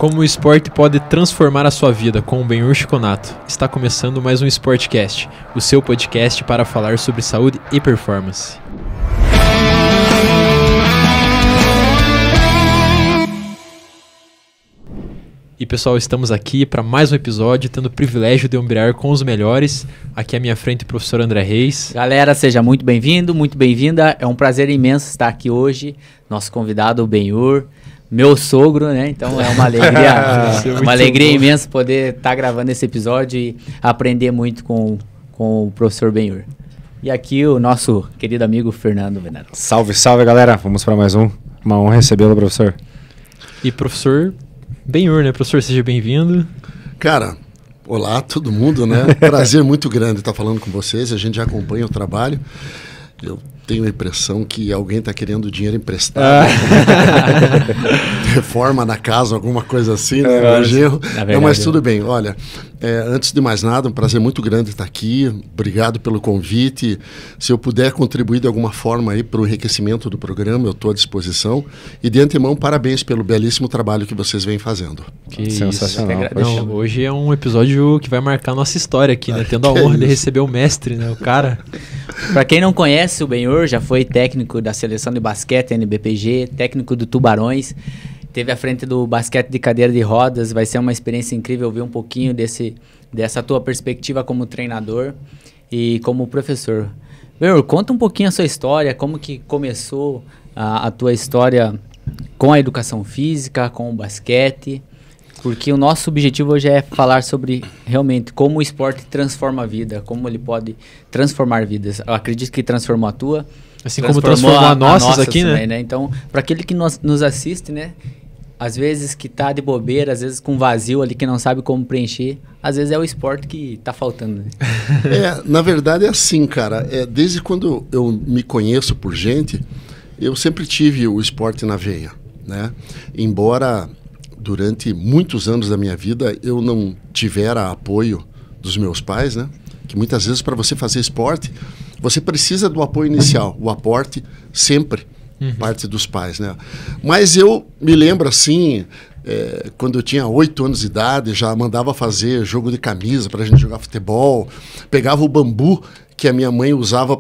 Como o esporte pode transformar a sua vida com o Benhur Chiconato. Está começando mais um Sportcast, o seu podcast para falar sobre saúde e performance. E pessoal, estamos aqui para mais um episódio, tendo o privilégio de ombrear com os melhores. Aqui à minha frente o professor André Reis. Galera, seja muito bem-vindo, muito bem-vinda. É um prazer imenso estar aqui hoje. Nosso convidado, o Benhur, meu sogro, né? Então é uma alegria imensa poder estar gravando esse episódio e aprender muito com o professor Benhur. E aqui o nosso querido amigo Fernando Venero. Salve, salve, galera. Vamos para mais um. Uma honra recebê-lo, professor. E professor Benhur, né? Professor, seja bem-vindo. Cara, olá todo mundo, né? Prazer muito grande estar falando com vocês. A gente já acompanha o trabalho. Eu tenho a impressão que alguém está querendo dinheiro emprestado. Reforma na casa, alguma coisa assim, né? Não, mas tudo bem. Olha, antes de mais nada, um prazer muito grande estar aqui. Obrigado pelo convite. Se eu puder contribuir de alguma forma aí para o enriquecimento do programa, eu estou à disposição. E de antemão, parabéns pelo belíssimo trabalho que vocês vêm fazendo. Que sensacional. Não, hoje é um episódio que vai marcar a nossa história aqui, né? Tendo a honra de receber o mestre, né? O cara. Para quem não conhece, o Benhur já foi técnico da seleção de basquete NBPG, técnico do Tubarões, teve à frente do basquete de cadeira de rodas. Vai ser uma experiência incrível ver um pouquinho dessa tua perspectiva como treinador e como professor. Benhur, conta um pouquinho a sua história, como que começou a tua história com a educação física, com o basquete, porque o nosso objetivo hoje é falar sobre realmente como o esporte transforma a vida, como ele pode transformar vidas. Eu acredito que transformou a tua, assim como transformou a nossas aqui, também, né? Então, para aquele que nos assiste, né? Às vezes que tá de bobeira, às vezes com vazio ali que não sabe como preencher, às vezes é o esporte que tá faltando. Né? Na verdade é assim, cara. Desde quando eu me conheço por gente, eu sempre tive o esporte na veia, né? Embora durante muitos anos da minha vida eu não tivera apoio dos meus pais, né? Que muitas vezes para você fazer esporte, você precisa do apoio inicial, o aporte sempre parte dos pais, né? Mas eu me lembro assim, quando eu tinha 8 anos de idade, já mandava fazer jogo de camisa para a gente jogar futebol, pegava o bambu que a minha mãe usava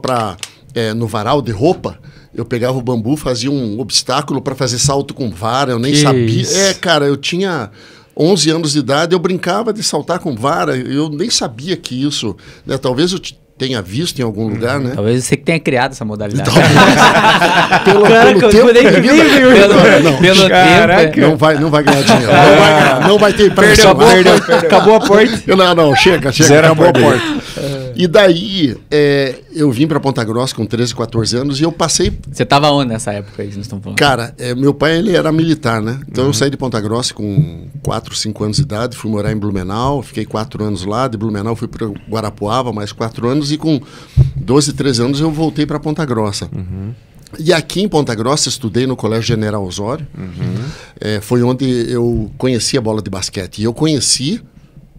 no varal de roupa. Eu pegava o bambu, fazia um obstáculo para fazer salto com vara, eu nem sabia. Cara, eu tinha 11 anos de idade, eu brincava de saltar com vara, eu nem sabia que isso, né? Talvez eu tenha visto em algum lugar, né? Talvez você que tenha criado essa modalidade. Pelo tempo de vida, não vai ganhar dinheiro. Não vai ter pressão. Acabou a porta. Não, chega. Acabou a porta. E daí, eu vim para Ponta Grossa com 13, 14 anos e eu passei... Você estava onde nessa época aí, nós estamos falando? Cara, meu pai ele era militar, né? Então eu saí de Ponta Grossa com 4, 5 anos de idade, fui morar em Blumenau, fiquei 4 anos lá, de Blumenau fui para Guarapuava, mais 4 anos, e com 12, 13 anos eu voltei para Ponta Grossa. E aqui em Ponta Grossa estudei no Colégio General Osório, foi onde eu conheci a bola de basquete. E eu conheci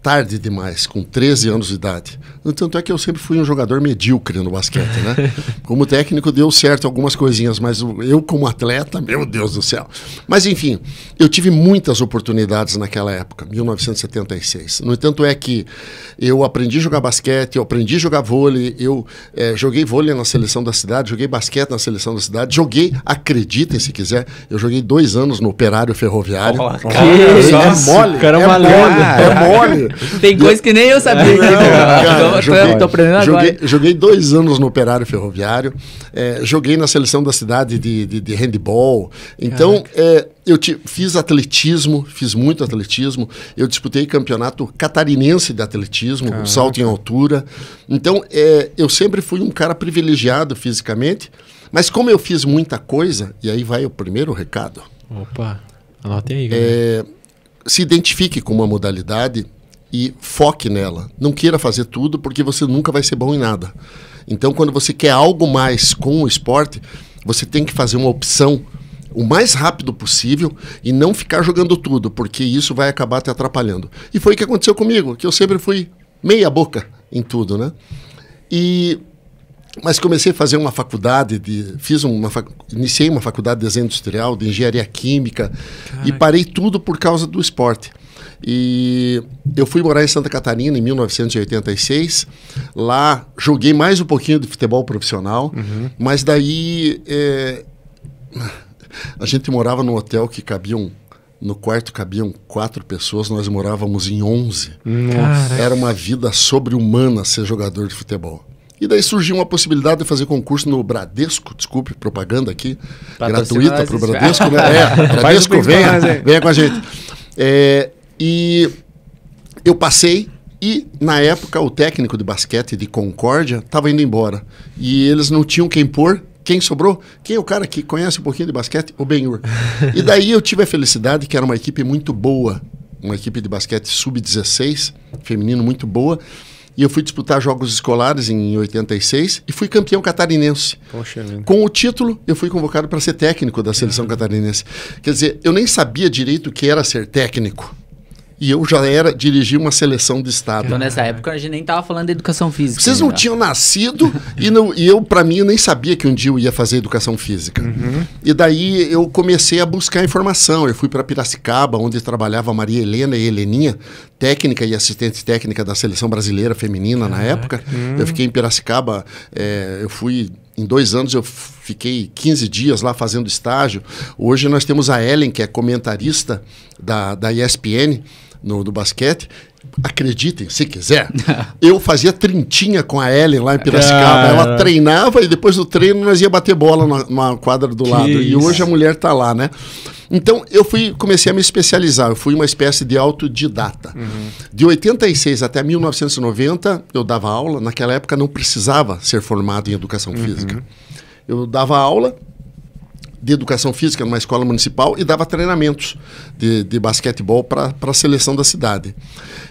tarde demais, com 13 anos de idade. Tanto é que eu sempre fui um jogador medíocre no basquete, né? Como técnico deu certo algumas coisinhas, mas eu como atleta, meu Deus do céu. Mas enfim, eu tive muitas oportunidades naquela época, 1976. No entanto é que eu aprendi a jogar basquete, eu aprendi a jogar vôlei, eu joguei vôlei na seleção da cidade, joguei basquete na seleção da cidade, acreditem se quiser, eu joguei 2 anos no Operário Ferroviário. É mole. Tem coisa que nem eu sabia. Tô aprendendo agora. Joguei 2 anos no Operário Ferroviário, joguei na seleção da cidade de handball. Então, eu fiz atletismo, fiz muito atletismo. Eu disputei campeonato catarinense de atletismo, salto em altura. Então, eu sempre fui um cara privilegiado fisicamente, mas como eu fiz muita coisa, e aí vai o primeiro recado. Opa, anotem aí. Se identifique com uma modalidade e foque nela. Não queira fazer tudo, porque você nunca vai ser bom em nada. Então, quando você quer algo mais com o esporte, você tem que fazer uma opção o mais rápido possível e não ficar jogando tudo, porque isso vai acabar te atrapalhando. E foi o que aconteceu comigo, que eu sempre fui meia boca em tudo, né? E Mas comecei a fazer uma faculdade, iniciei uma faculdade de desenho industrial, de engenharia química, e parei tudo por causa do esporte. E eu fui morar em Santa Catarina em 1986. Lá joguei mais um pouquinho de futebol profissional, mas daí a gente morava num hotel que no quarto cabiam 4 pessoas, nós morávamos em 11. Era uma vida sobre-humana ser jogador de futebol. E daí surgiu uma possibilidade de fazer concurso no Bradesco, desculpe, propaganda aqui, gratuita para o Bradesco, né? Bradesco, venha com a gente. E eu passei e, na época, o técnico de basquete de Concórdia estava indo embora. E eles não tinham quem pôr. Quem sobrou? Quem é o cara que conhece um pouquinho de basquete? O Benhur. E daí eu tive a felicidade que era uma equipe muito boa, uma equipe de basquete sub-16, feminino muito boa. E eu fui disputar jogos escolares em 86 e fui campeão catarinense. Poxa vida. Com o título, eu fui convocado para ser técnico da seleção catarinense. Quer dizer, eu nem sabia direito o que era ser técnico. E eu já dirigi uma seleção de estado. Então, nessa época, a gente nem estava falando de educação física. Vocês não tinham nascido e eu, para mim, eu nem sabia que um dia eu ia fazer educação física. E daí eu comecei a buscar informação. Eu fui para Piracicaba, onde trabalhava a Maria Helena e Heleninha, técnica e assistente técnica da seleção brasileira feminina na época. Eu fiquei em Piracicaba, em 2 anos eu fiquei 15 dias lá fazendo estágio. Hoje nós temos a Ellen, que é comentarista da ESPN, do basquete. Acreditem, se quiser. Eu fazia trintinha com a Ellen lá em Piracicaba. Ela treinava e depois do treino nós ia bater bola numa quadra do lado. E hoje a mulher está lá, né? Então eu comecei a me especializar. Eu fui uma espécie de autodidata. De 86 até 1990 eu dava aula. Naquela época não precisava ser formado em educação física. Eu dava aula de educação física numa escola municipal e dava treinamentos de basquetebol para a seleção da cidade.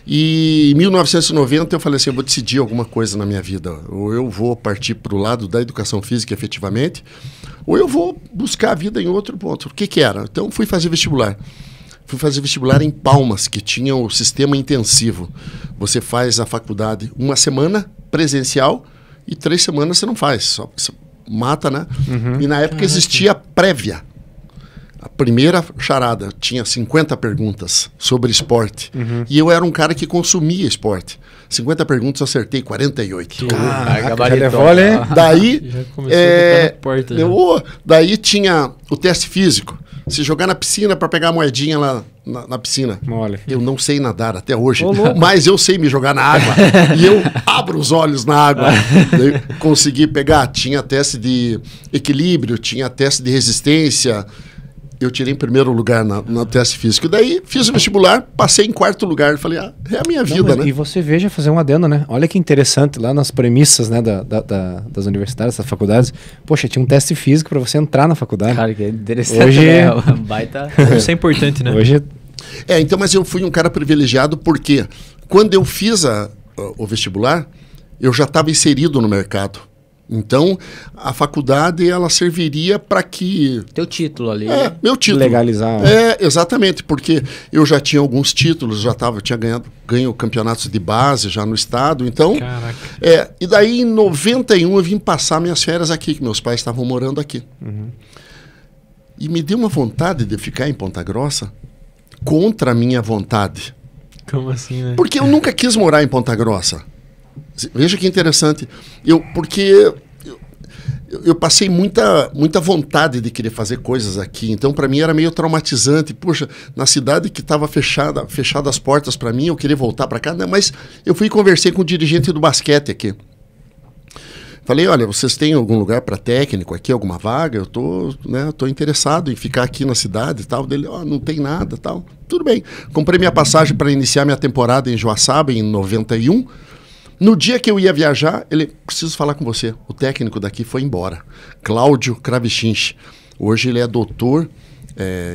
E em 1990 eu falei assim, eu vou decidir alguma coisa na minha vida. Ou eu vou partir para o lado da educação física efetivamente, ou eu vou buscar a vida em outro ponto. O que era? Então fui fazer vestibular. Fui fazer vestibular em Palmas, que tinha o sistema intensivo. Você faz a faculdade 1 semana presencial e 3 semanas você não faz, só mata, né? E na época existia a prévia. A primeira charada tinha 50 perguntas sobre esporte. E eu era um cara que consumia esporte. 50 perguntas eu acertei 48. Daí, já começou a na porta. Daí tinha o teste físico. Se jogar na piscina para pegar a moedinha lá na piscina. Olha. Eu não sei nadar até hoje, mas eu sei me jogar na água. E eu abro os olhos na água. Eu consegui pegar. Tinha teste de equilíbrio, tinha teste de resistência. Eu tirei em primeiro lugar no teste físico. Daí fiz o vestibular, passei em 4º lugar. Falei, é a minha vida, né? E você veja, fazer um adendo, né? Olha que interessante, lá nas premissas, né, das universidades, das faculdades. Poxa, tinha um teste físico para você entrar na faculdade. Cara, que interessante. Hoje baita. Isso é importante, né? Hoje então, mas eu fui um cara privilegiado porque quando eu fiz o vestibular, eu já estava inserido no mercado. Então, a faculdade, ela serviria para que... Teu título ali. Meu título. legalizar. Exatamente, porque eu já tinha alguns títulos, eu tinha ganho campeonatos de base já no estado, então... Caraca. E daí, em 91, eu vim passar minhas férias aqui, que meus pais estavam morando aqui. E me deu uma vontade de ficar em Ponta Grossa contra a minha vontade. Como assim, né? Porque eu nunca quis morar em Ponta Grossa. Veja que interessante. Porque eu passei muita vontade de querer fazer coisas aqui. Então, para mim, era meio traumatizante. Puxa, na cidade que estava fechada as portas para mim, eu queria voltar para cá. Né? Mas eu fui e conversei com o dirigente do basquete aqui. Falei, olha, vocês têm algum lugar para técnico aqui, alguma vaga? Eu tô interessado em ficar aqui na cidade e tal. Dele, não tem nada tal. Tudo bem. Comprei minha passagem para iniciar minha temporada em Joaçaba, em 91. No dia que eu ia viajar, ele, preciso falar com você. O técnico daqui foi embora. Cláudio Kravichinch. Hoje ele é doutor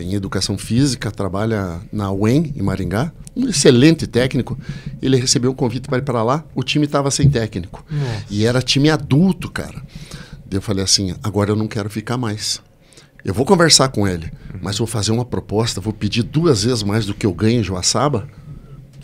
em educação física, trabalha na UEM, em Maringá. Um excelente técnico. Ele recebeu um convite para ir para lá. O time estava sem técnico. Nossa. E era time adulto, cara. Daí eu falei assim, agora eu não quero ficar mais. Eu vou conversar com ele, mas vou fazer uma proposta, vou pedir 2 vezes mais do que eu ganho em Joaçaba.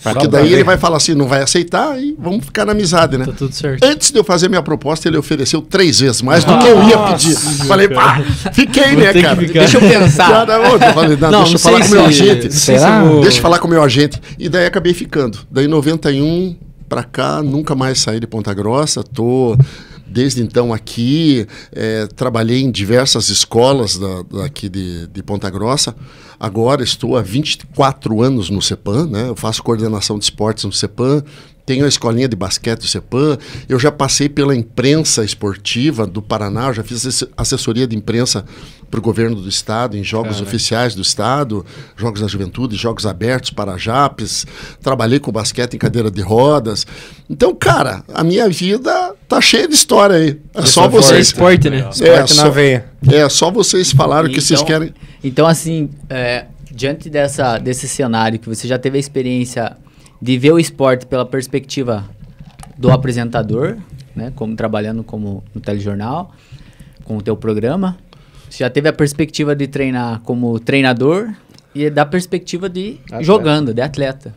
Porque daí ele vai falar assim, não vai aceitar e vamos ficar na amizade, né? Tá tudo certo. Antes de eu fazer minha proposta, ele ofereceu 3 vezes mais do que eu ia pedir. Falei, pá, fiquei, né, cara? Deixa eu pensar. Deixa eu falar com o meu agente. Será? Deixa eu falar com o meu agente. E daí acabei ficando. Daí 91 pra cá, nunca mais saí de Ponta Grossa. Tô desde então aqui, trabalhei em diversas escolas daqui de Ponta Grossa. Agora estou há 24 anos no CEPAM, né? Eu faço coordenação de esportes no CEPAM. Tenho a escolinha de basquete do CEPAM. Eu já passei pela imprensa esportiva do Paraná. Eu já fiz assessoria de imprensa para o governo do estado, em jogos oficiais do estado, jogos da juventude, jogos abertos para JAPs. Trabalhei com basquete em cadeira de rodas. Então, cara, a minha vida tá cheia de história aí. É só vocês... esporte, né? Esporte na veia. É só vocês falaram o que vocês querem. Então, assim, diante desse cenário que você já teve a experiência de ver o esporte pela perspectiva do apresentador, né, como trabalhando como no telejornal, com o teu programa, você já teve a perspectiva de treinar como treinador e da perspectiva de jogando, de atleta.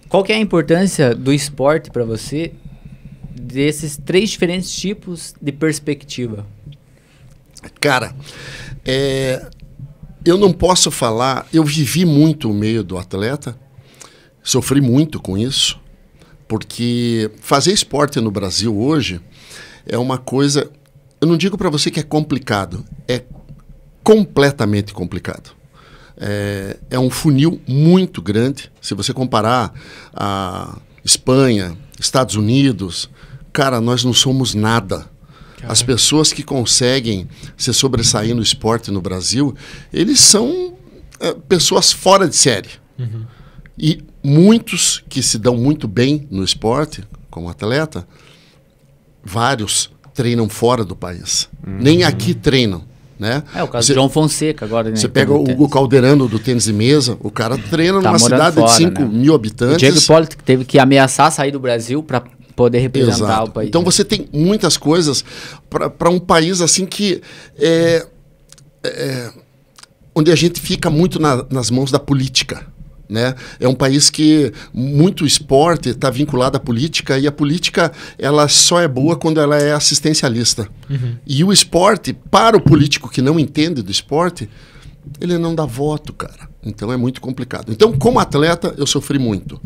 Qual que é a importância do esporte para você desses 3 diferentes tipos de perspectiva? Cara, eu não posso falar, eu vivi muito o meio do atleta, sofri muito com isso, porque fazer esporte no Brasil hoje é uma coisa, eu não digo para você que é complicado, é completamente complicado. É um funil muito grande, se você comparar a Espanha, Estados Unidos, cara, nós não somos nada. As pessoas que conseguem se sobressair no esporte no Brasil, eles são pessoas fora de série. Uhum. E muitos que se dão muito bem no esporte, como atleta, vários treinam fora do país. Nem aqui treinam, né? O caso do João Fonseca agora, né? Você pega o Hugo Calderano do tênis de mesa, o cara treina numa cidade fora, de 5 mil habitantes. O Diego Hipólito que teve que ameaçar sair do Brasil para poder representar o país. Então você tem muitas coisas para um país assim que onde a gente fica muito nas mãos da política. Né? É um país que muito esporte está vinculado à política e a política ela só é boa quando ela é assistencialista. Uhum. E o esporte, para o político que não entende do esporte, ele não dá voto, cara. Então é muito complicado. Então, como atleta, eu sofri muito.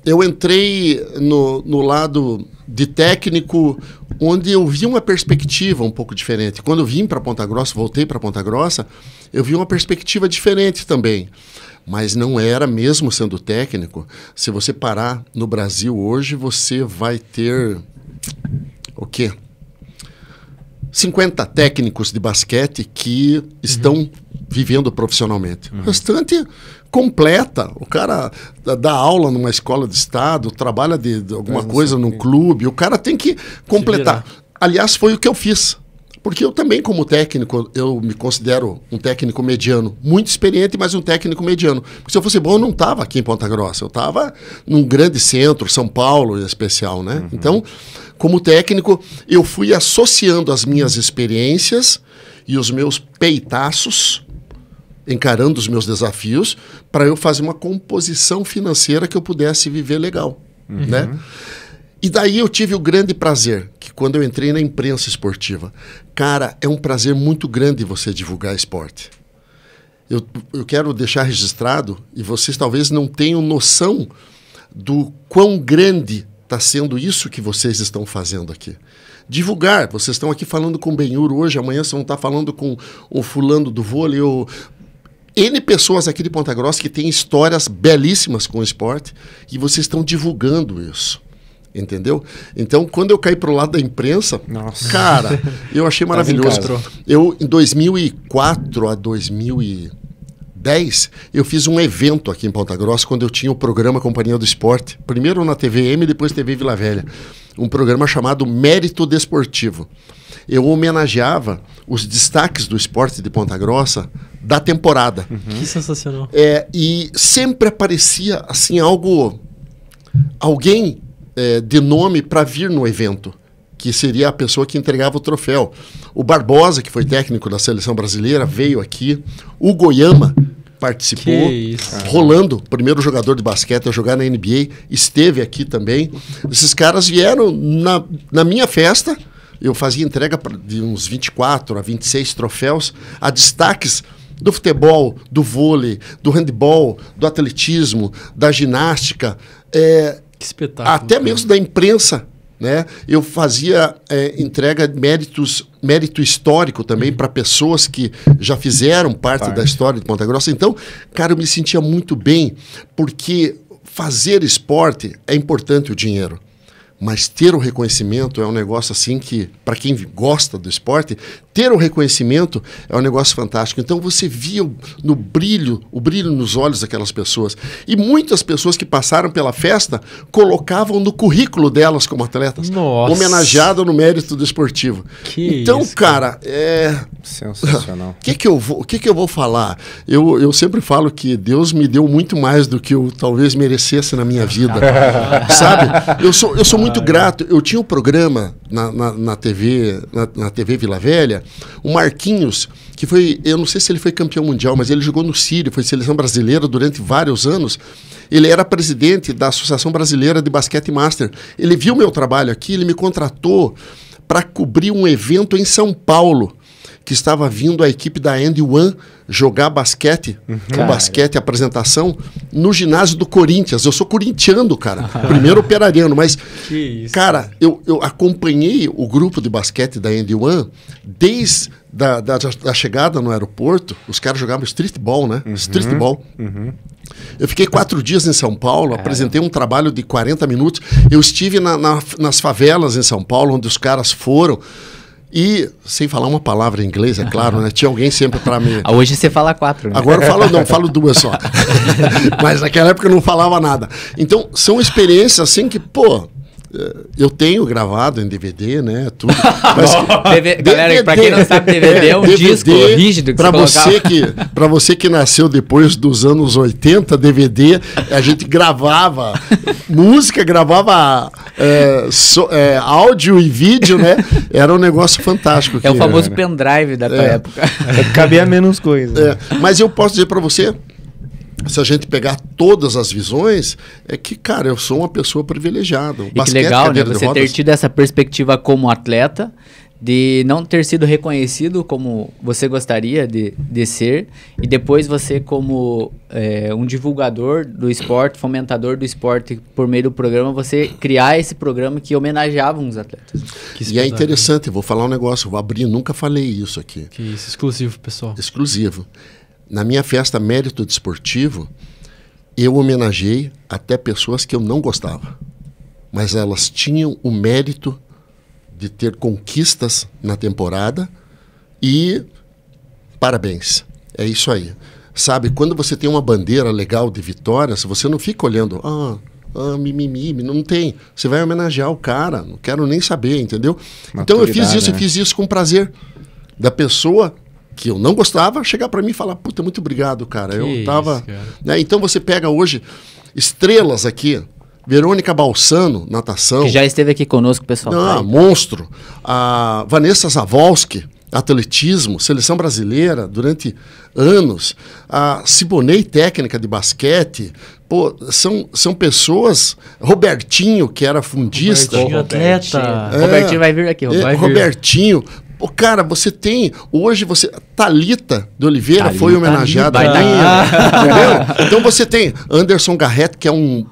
Eu entrei no lado de técnico, onde eu vi uma perspectiva um pouco diferente. Quando eu vim para Ponta Grossa, voltei para Ponta Grossa, eu vi uma perspectiva diferente também. Mas não era, mesmo sendo técnico, se você parar no Brasil hoje, você vai ter o quê? 50 técnicos de basquete que estão vivendo profissionalmente. O restante completa. O cara dá aula numa escola de estado, trabalha de alguma coisa num clube, o cara tem que completar. Aliás, foi o que eu fiz. Porque eu também, como técnico, eu me considero um técnico mediano. Muito experiente, mas um técnico mediano. Porque se eu fosse bom, eu não estava aqui em Ponta Grossa. Eu estava num grande centro, São Paulo em especial, né? Então, como técnico, eu fui associando as minhas experiências e os meus peitaços, encarando os meus desafios, para eu fazer uma composição financeira que eu pudesse viver legal, né? E daí eu tive o grande prazer, que quando eu entrei na imprensa esportiva, cara, é um prazer muito grande você divulgar esporte. Eu quero deixar registrado, e vocês talvez não tenham noção do quão grande está sendo isso que vocês estão fazendo aqui. Divulgar, vocês estão aqui falando com o Benhur hoje, amanhã vocês vão estar falando com o fulano do vôlei, N pessoas aqui de Ponta Grossa que têm histórias belíssimas com o esporte, e vocês estão divulgando isso. Entendeu? Então, quando eu caí pro lado da imprensa, cara, eu achei maravilhoso. Eu, em 2004 a 2010, eu fiz um evento aqui em Ponta Grossa, quando eu tinha o programa Companhia do Esporte. Primeiro na TVM, depois TV Vila Velha. Um programa chamado Mérito Desportivo. Eu homenageava os destaques do esporte de Ponta Grossa da temporada. Que sensacional. E sempre aparecia, assim, alguém de nome para vir no evento, que seria a pessoa que entregava o troféu. O Barbosa, que foi técnico da seleção brasileira, veio aqui. O Goiama, participou. Que isso. Rolando, primeiro jogador de basquete a jogar na NBA, esteve aqui também. Esses caras vieram na minha festa. Eu fazia entrega de uns 24 a 26 troféus a destaques do futebol, do vôlei, do handebol, do atletismo, da ginástica, Que espetáculo. até mesmo da imprensa. Né? Eu fazia entrega de mérito histórico também para pessoas que já fizeram parte da história de Ponta Grossa. Então, cara, eu me sentia muito bem, porque fazer esporte é importante o dinheiro. Mas ter o reconhecimento é um negócio assim que, para quem gosta do esporte, ter o reconhecimento é um negócio fantástico. Então você via o brilho nos olhos daquelas pessoas. E muitas pessoas que passaram pela festa colocavam no currículo delas como atletas. Nossa. Homenageado no mérito desportivo. Então, isso, cara, sensacional. O que eu vou falar? Eu sempre falo que Deus me deu muito mais do que eu talvez merecesse na minha vida. Sabe? Eu sou muito grato. Eu tinha um programa na TV Vila Velha, o Marquinhos, que foi, eu não sei se ele foi campeão mundial, mas ele jogou no Sírio, foi seleção brasileira durante vários anos. Ele era presidente da Associação Brasileira de Basquete Master. Ele viu meu trabalho aqui, ele me contratou para cobrir um evento em São Paulo, que estava vindo a equipe da Andy One jogar basquete, basquete apresentação, no ginásio do Corinthians. Eu sou corintiano, cara. Primeiro operariano, mas, cara, eu acompanhei o grupo de basquete da Andy One desde da chegada no aeroporto. Os caras jogavam streetball, né? Streetball. Eu fiquei 4 dias em São Paulo, apresentei um trabalho de 40 minutos. Eu estive nas favelas em São Paulo, onde os caras foram. E, sem falar uma palavra em inglês, é claro, né? Tinha alguém sempre para me... Hoje você fala 4, né? Agora eu falo 2 só. Mas naquela época eu não falava nada. Então, são experiências assim que, pô, eu tenho gravado em DVD, né? Tudo. Mas, galera, pra quem não sabe, DVD é um disco rígido que para você que nasceu depois dos anos 80, DVD, a gente gravava música, gravava áudio e vídeo, né? Era um negócio fantástico. É o famoso pendrive da tua época. Cabia menos coisa. Mas eu posso dizer para você, se a gente pegar todas as visões, é que, cara, eu sou uma pessoa privilegiada. E que legal, né? Você ter tido essa perspectiva como atleta, de não ter sido reconhecido como você gostaria de ser, e depois você como um divulgador do esporte, fomentador do esporte por meio do programa, você criar esse programa que homenageava uns atletas. E é interessante, vou falar um negócio, vou abrir, nunca falei isso aqui. Que isso, exclusivo, pessoal. Exclusivo. Na minha festa Mérito Desportivo, eu homenageei até pessoas que eu não gostava. Mas elas tinham o mérito de ter conquistas na temporada e parabéns. É isso aí. Sabe, quando você tem uma bandeira legal de vitórias, você não fica olhando, mimimi, não tem. Você vai homenagear o cara, não quero nem saber, entendeu? Então eu fiz isso com prazer. Da pessoa que eu não gostava, chegar para mim e falar, puta, muito obrigado, cara. Eu tava... Isso, cara. Né? Então você pega hoje estrelas aqui, Verônica Balsano, natação. Que já esteve aqui conosco, pessoal. Monstro. A Vanessa Zavolski, atletismo, seleção brasileira durante anos. A Siboney, técnica de basquete. Pô, são pessoas... Robertinho, que era fundista. Robertinho, atleta. Robertinho vai vir aqui. Robertinho. Pô, cara, você tem... Hoje você... Thalita de Oliveira foi homenageada. Entendeu? Então você tem Anderson Garrett, que é um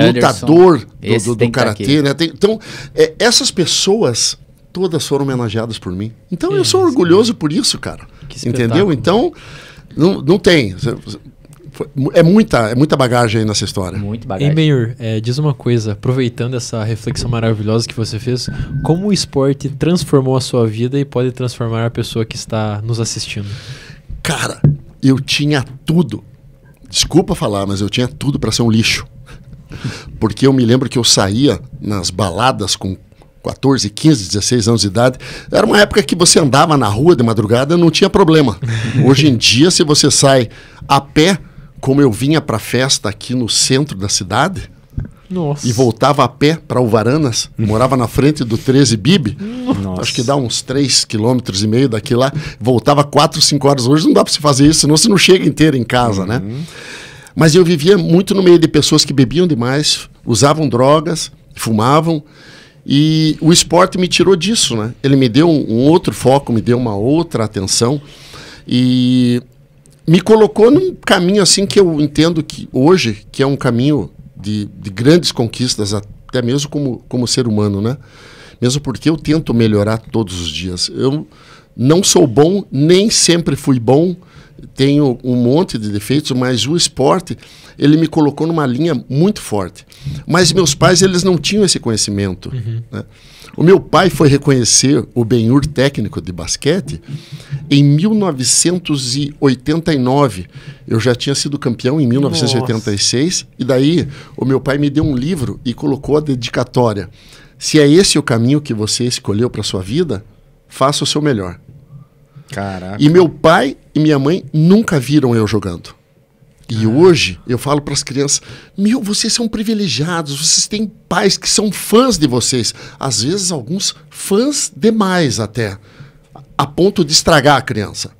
lutador do karatê, né? Então, essas pessoas todas foram homenageadas por mim. Então eu sou orgulhoso por isso, cara. Entendeu? Então, não tem... É muita bagagem aí nessa história. Muito bagagem. Hein, Benhur, diz uma coisa, aproveitando essa reflexão maravilhosa que você fez, como o esporte transformou a sua vida e pode transformar a pessoa que está nos assistindo? Cara, eu tinha tudo. Desculpa falar, mas eu tinha tudo para ser um lixo. Porque eu me lembro que eu saía nas baladas com 14, 15, 16 anos de idade. Era uma época que você andava na rua de madrugada, não tinha problema. Hoje em dia, se você sai a pé, como eu vinha para festa aqui no centro da cidade, Nossa. e voltava a pé para Uvaranas, morava na frente do 13 Bib, acho que dá uns 3,5 km daqui lá, voltava 4, 5 horas. Hoje não dá para se fazer isso, senão você não chega inteiro em casa, né? Mas eu vivia muito no meio de pessoas que bebiam demais, usavam drogas, fumavam, e o esporte me tirou disso, né? Ele me deu um outro foco, me deu uma outra atenção, e me colocou num caminho assim que eu entendo que hoje, que é um caminho de grandes conquistas, até mesmo como ser humano, né? Mesmo porque eu tento melhorar todos os dias. Eu não sou bom, nem sempre fui bom, tenho um monte de defeitos, mas o esporte, ele me colocou numa linha muito forte. Mas meus pais, eles não tinham esse conhecimento. Né? O meu pai foi reconhecer o Ben-Hur técnico de basquete em 1989. Eu já tinha sido campeão em 1986. E daí o meu pai me deu um livro e colocou a dedicatória. Se é esse o caminho que você escolheu para sua vida, faça o seu melhor. Caraca. E meu pai e minha mãe nunca viram eu jogando. E hoje eu falo para as crianças, vocês são privilegiados, vocês têm pais que são fãs de vocês. Às vezes alguns fãs demais até, a ponto de estragar a criança.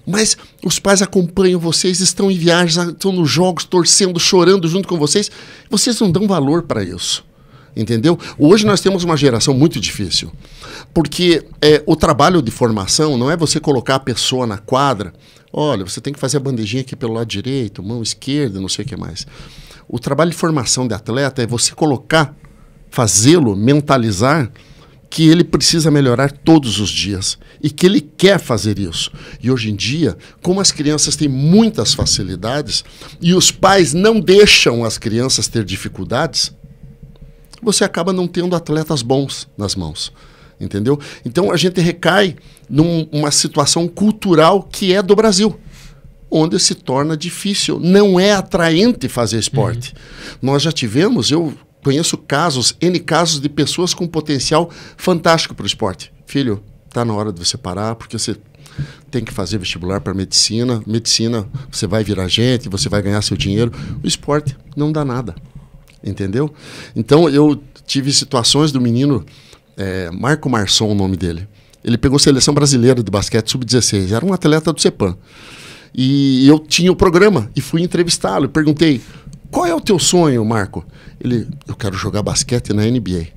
Mas os pais acompanham vocês, estão em viagens, estão nos jogos, torcendo, chorando junto com vocês. Vocês não dão valor para isso. Entendeu? Hoje nós temos uma geração muito difícil, porque o trabalho de formação não é você colocar a pessoa na quadra, olha, você tem que fazer a bandejinha aqui pelo lado direito, mão esquerda, não sei o que mais. O trabalho de formação de atleta é você colocar, fazê-lo, mentalizar que ele precisa melhorar todos os dias e que ele quer fazer isso. E hoje em dia, como as crianças têm muitas facilidades e os pais não deixam as crianças ter dificuldades, você acaba não tendo atletas bons nas mãos, entendeu? Então a gente recai numa situação cultural que é do Brasil, onde se torna difícil, não é atraente fazer esporte. Nós já tivemos, eu conheço N casos de pessoas com potencial fantástico para o esporte. Filho, está na hora de você parar, porque você tem que fazer vestibular para medicina, você vai virar gente, você vai ganhar seu dinheiro. O esporte não dá nada. Entendeu? Então eu tive situações do menino Marco Marçom, o nome dele. Ele pegou a seleção brasileira de basquete sub-16, era um atleta do CEPAM. E eu tinha o programa e fui entrevistá-lo. Perguntei, qual é o teu sonho, Marco? Eu quero jogar basquete na NBA.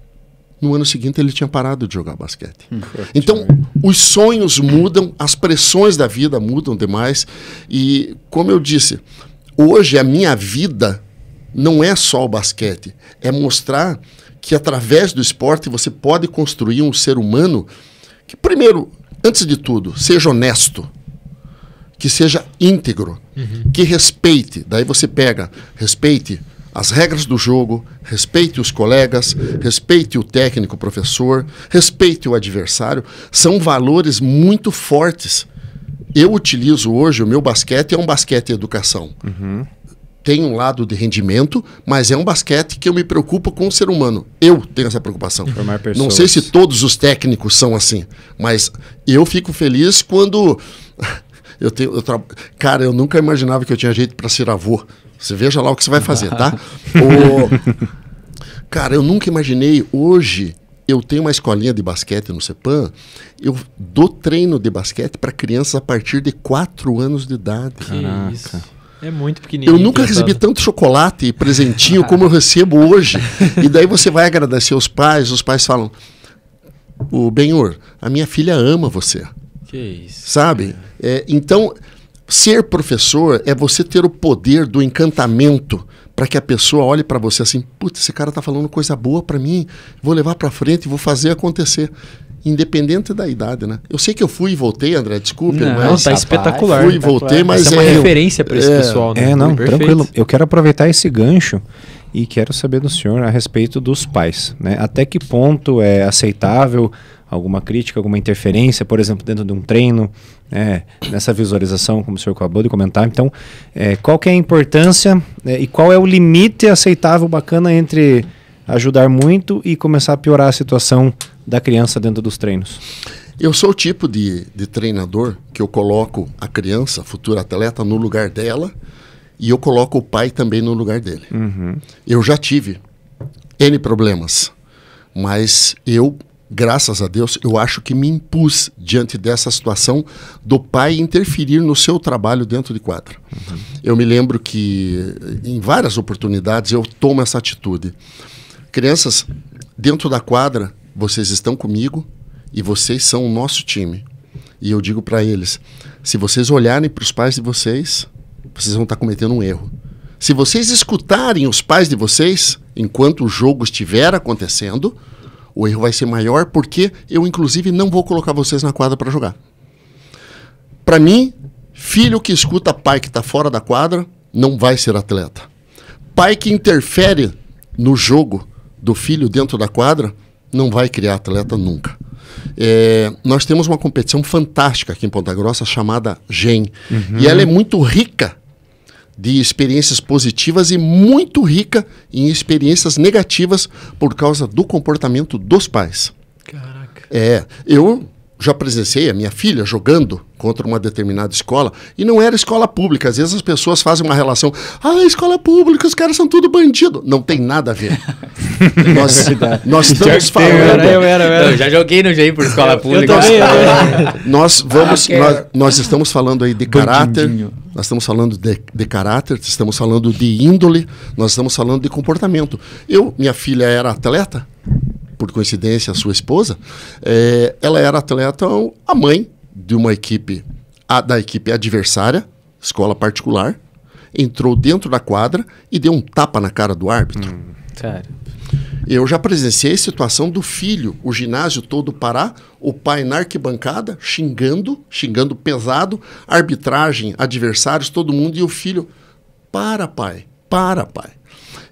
No ano seguinte ele tinha parado de jogar basquete. Então os sonhos mudam, as pressões da vida mudam demais. E como eu disse, hoje a minha vida não é só o basquete, é mostrar que através do esporte você pode construir um ser humano que, primeiro, antes de tudo, seja honesto, que seja íntegro, que respeite. Daí você respeite as regras do jogo, respeite os colegas, respeite o técnico, o professor, respeite o adversário. São valores muito fortes. Eu utilizo hoje, o meu basquete é um basquete educação. Tem um lado de rendimento, mas é um basquete que eu me preocupo com o ser humano. Eu tenho essa preocupação. Não sei se todos os técnicos são assim, mas eu fico feliz quando... Cara, eu nunca imaginava que eu tinha jeito para ser avô. Você veja lá o que você vai fazer, tá? Cara, eu nunca imaginei. Hoje, eu tenho uma escolinha de basquete no CEPAM. Eu dou treino de basquete para crianças a partir de 4 anos de idade. Caraca. Isso. É muito pequenininho. Eu nunca recebi tanto chocolate e presentinho como eu recebo hoje. E daí você vai agradecer os pais falam, o Ben-Hur, a minha filha ama você. Que isso. Sabe? Então, ser professor é você ter o poder do encantamento para que a pessoa olhe para você assim, putz, esse cara tá falando coisa boa para mim, vou levar para frente, vou fazer acontecer. Independente da idade, né? Eu sei que eu fui e voltei, André, desculpe. Não, tá espetacular. Fui e voltei, mas é uma referência para esse pessoal, né? Não, tranquilo. Eu quero aproveitar esse gancho e quero saber do senhor a respeito dos pais, né? Até que ponto é aceitável alguma crítica, alguma interferência, por exemplo, dentro de um treino, nessa visualização, como o senhor acabou de comentar. Então, qual que é a importância e qual é o limite aceitável, bacana, entre ajudar muito e começar a piorar a situação da criança dentro dos treinos? Eu sou o tipo de treinador que eu coloco a criança, a futura atleta, no lugar dela e eu coloco o pai também no lugar dele. Eu já tive N problemas. Mas eu, graças a Deus, eu acho que me impus diante dessa situação do pai interferir no seu trabalho dentro de quadra. Eu me lembro que em várias oportunidades eu tomo essa atitude. Crianças, dentro da quadra, vocês estão comigo e vocês são o nosso time. E eu digo para eles, se vocês olharem para os pais de vocês, vocês vão estar cometendo um erro. Se vocês escutarem os pais de vocês, enquanto o jogo estiver acontecendo, o erro vai ser maior, porque eu, inclusive, não vou colocar vocês na quadra para jogar. Para mim, filho que escuta pai que está fora da quadra, não vai ser atleta. Pai que interfere no jogo do filho dentro da quadra, não vai criar atleta nunca. Nós temos uma competição fantástica aqui em Ponta Grossa, chamada GEM. E ela é muito rica de experiências positivas e muito rica em experiências negativas por causa do comportamento dos pais. Caraca. Eu já presenciei a minha filha jogando contra uma determinada escola e não era escola pública. Às vezes as pessoas fazem uma relação, escola pública, os caras são tudo bandido. Não tem nada a ver. nós estamos falando... Eu já joguei no GEM por escola pública. Nós estamos falando aí de caráter, nós estamos falando de caráter, estamos falando de índole, nós estamos falando de comportamento. Minha filha era atleta, por coincidência, a sua esposa, ela era atleta, a mãe de uma equipe, da equipe adversária, escola particular, entrou dentro da quadra e deu um tapa na cara do árbitro. Sério? Eu já presenciei a situação do filho, o ginásio todo parar, o pai na arquibancada, xingando pesado, arbitragem, adversários, todo mundo, e o filho, para pai.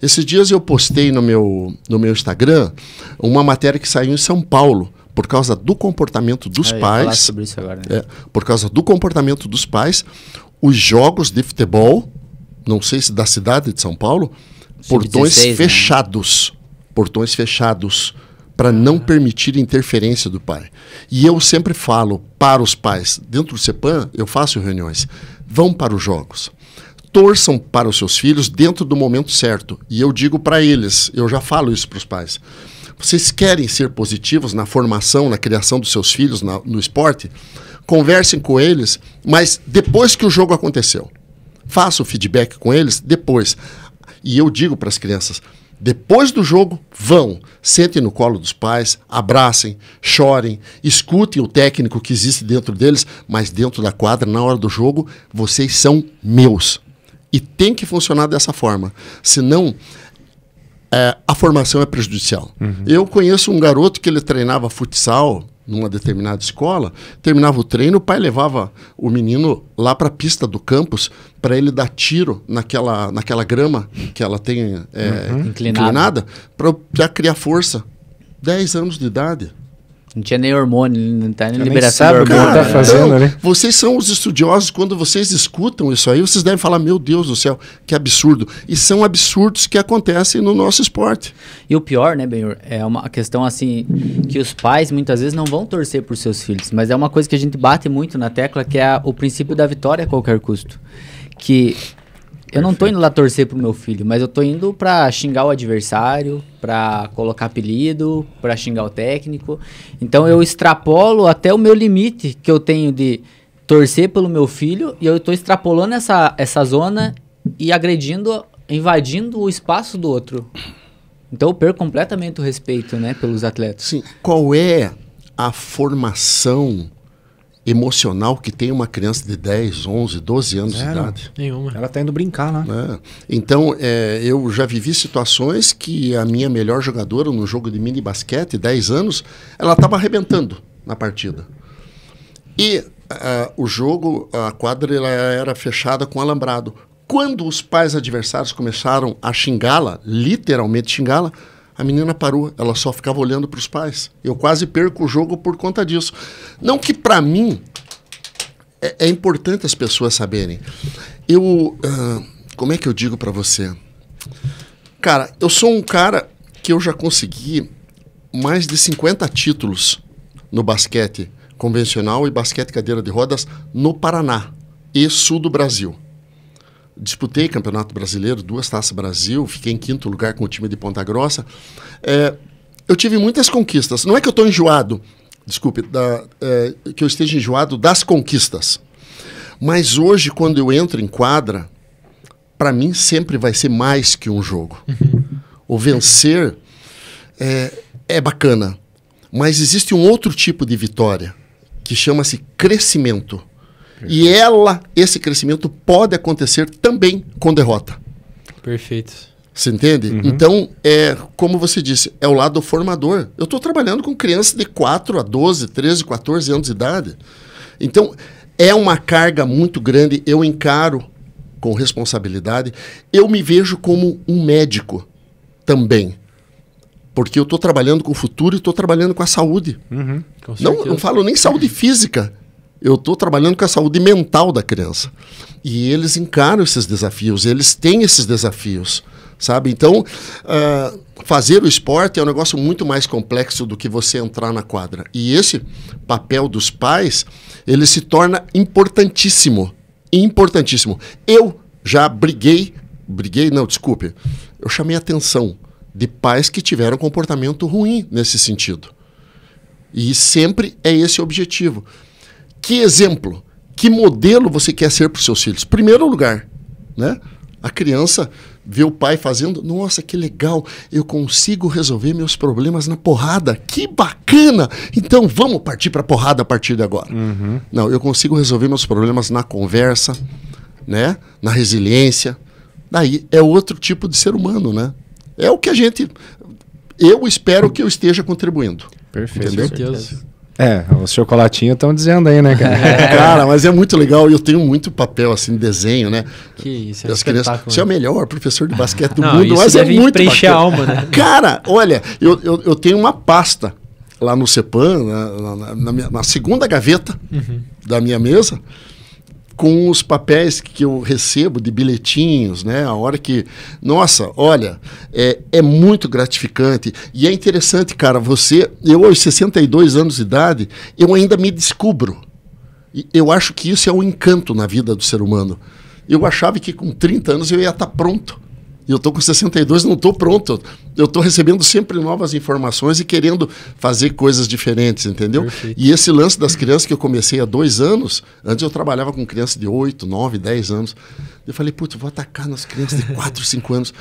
Esses dias eu postei no meu Instagram uma matéria que saiu em São Paulo, por causa do comportamento dos pais. Falar sobre isso agora, né? Por causa do comportamento dos pais, os jogos de futebol, não sei se da cidade de São Paulo, portões fechados. Né? Portões fechados, para não permitir interferência do pai. E eu sempre falo para os pais, dentro do CEPAM, eu faço reuniões, vão para os jogos. Torçam para os seus filhos dentro do momento certo. E eu digo para eles, eu já falo isso para os pais, vocês querem ser positivos na formação, na criação dos seus filhos no esporte? Conversem com eles, mas depois que o jogo aconteceu. Faça o feedback com eles depois. E eu digo para as crianças, depois do jogo, sentem no colo dos pais, abracem, chorem, escutem o técnico que existe dentro deles, mas dentro da quadra, na hora do jogo, vocês são meus. E tem que funcionar dessa forma. Senão, a formação é prejudicial. Eu conheço um garoto que ele treinava futsal numa determinada escola, terminava o treino, o pai levava o menino lá para a pista do campus para ele dar tiro naquela grama que ela tem inclinada para criar força. 10 anos de idade. Não tinha nem hormônio, não está nem liberação sabe de hormônio. Tá fazendo, né? Vocês são os estudiosos, quando vocês escutam isso aí, vocês devem falar, meu Deus do céu, que absurdo. E são absurdos que acontecem no nosso esporte. E o pior, né, Benhur, é uma questão assim, que os pais muitas vezes não vão torcer por seus filhos, mas é uma coisa que a gente bate muito na tecla, que é o princípio da vitória a qualquer custo. Que eu não tô indo lá torcer pro meu filho, mas eu tô indo pra xingar o adversário, pra colocar apelido, pra xingar o técnico. Então eu extrapolo até o meu limite que eu tenho de torcer pelo meu filho, e eu tô extrapolando essa zona e agredindo, invadindo o espaço do outro. Então eu perco completamente o respeito, né, pelos atletas. Sim. Qual é a formação emocional que tem uma criança de 10, 11, 12 anos de idade? Nenhuma. Ela tá indo brincar lá. Então, eu já vivi situações que a minha melhor jogadora no jogo de mini basquete, 10 anos, ela estava arrebentando na partida. E o jogo, a quadra ela era fechada com alambrado. Quando os pais adversários começaram a xingá-la, literalmente xingá-la, a menina parou, ela só ficava olhando para os pais. Eu quase perco o jogo por conta disso. Não que para mim é importante as pessoas saberem. Como é que eu digo para você? Cara, eu sou um cara que eu já consegui mais de 50 títulos no basquete convencional e basquete cadeira de rodas no Paraná e sul do Brasil. disputei Campeonato Brasileiro, 2 Taças Brasil, fiquei em 5º lugar com o time de Ponta Grossa. Eu tive muitas conquistas. Não é que eu estou enjoado, desculpe, que eu esteja enjoado das conquistas. Mas hoje, quando eu entro em quadra, para mim sempre vai ser mais que um jogo. O vencer é bacana, mas existe um outro tipo de vitória, que chama-se crescimento. E esse crescimento pode acontecer também com derrota. Perfeito. Você entende? Então, como você disse, é o lado formador. Eu estou trabalhando com crianças de 4 a 12, 13, 14 anos de idade. Então, é uma carga muito grande, eu encaro com responsabilidade. Eu me vejo como um médico também. Porque eu estou trabalhando com o futuro e estou trabalhando com a saúde. Não falo nem saúde física. Eu estou trabalhando com a saúde mental da criança. E eles encaram esses desafios, eles têm esses desafios, sabe? Então, fazer o esporte é um negócio muito mais complexo do que você entrar na quadra. E esse papel dos pais, ele se torna importantíssimo. Importantíssimo. Eu já eu chamei a atenção de pais que tiveram comportamento ruim nesse sentido. E sempre é esse o objetivo. Que exemplo, que modelo você quer ser para os seus filhos? Primeiro lugar, né? A criança vê o pai fazendo, nossa, que legal, eu consigo resolver meus problemas na porrada, que bacana! Então vamos partir para a porrada a partir de agora. Não, eu consigo resolver meus problemas na conversa, né? Na resiliência. Daí é outro tipo de ser humano, né? É o que eu espero que eu esteja contribuindo. Perfeito. Com certeza. Os chocolatinhos estão dizendo aí, né, cara? Cara, mas é muito legal e eu tenho muito papel, assim, desenho, né? Que isso, das crianças. Você é o melhor professor de basquete do Não, mundo, mas é muito preencher bacana. a alma, né? Cara, olha, eu tenho uma pasta lá no CEPAM, na segunda gaveta da minha mesa, com os papéis que eu recebo de bilhetinhos, né? A hora que... Nossa, olha, é muito gratificante. E é interessante, cara, eu aos 62 anos de idade, eu ainda me descubro. E eu acho que isso é um encanto na vida do ser humano. Eu achava que com 30 anos eu ia estar pronto. E eu estou com 62 e não estou pronto. Eu estou recebendo sempre novas informações e querendo fazer coisas diferentes, entendeu? Perfeito. E esse lance das crianças que eu comecei há 2 anos, antes eu trabalhava com crianças de 8, 9, 10 anos. Eu falei, putz, vou atacar nas crianças de 4, 5 anos.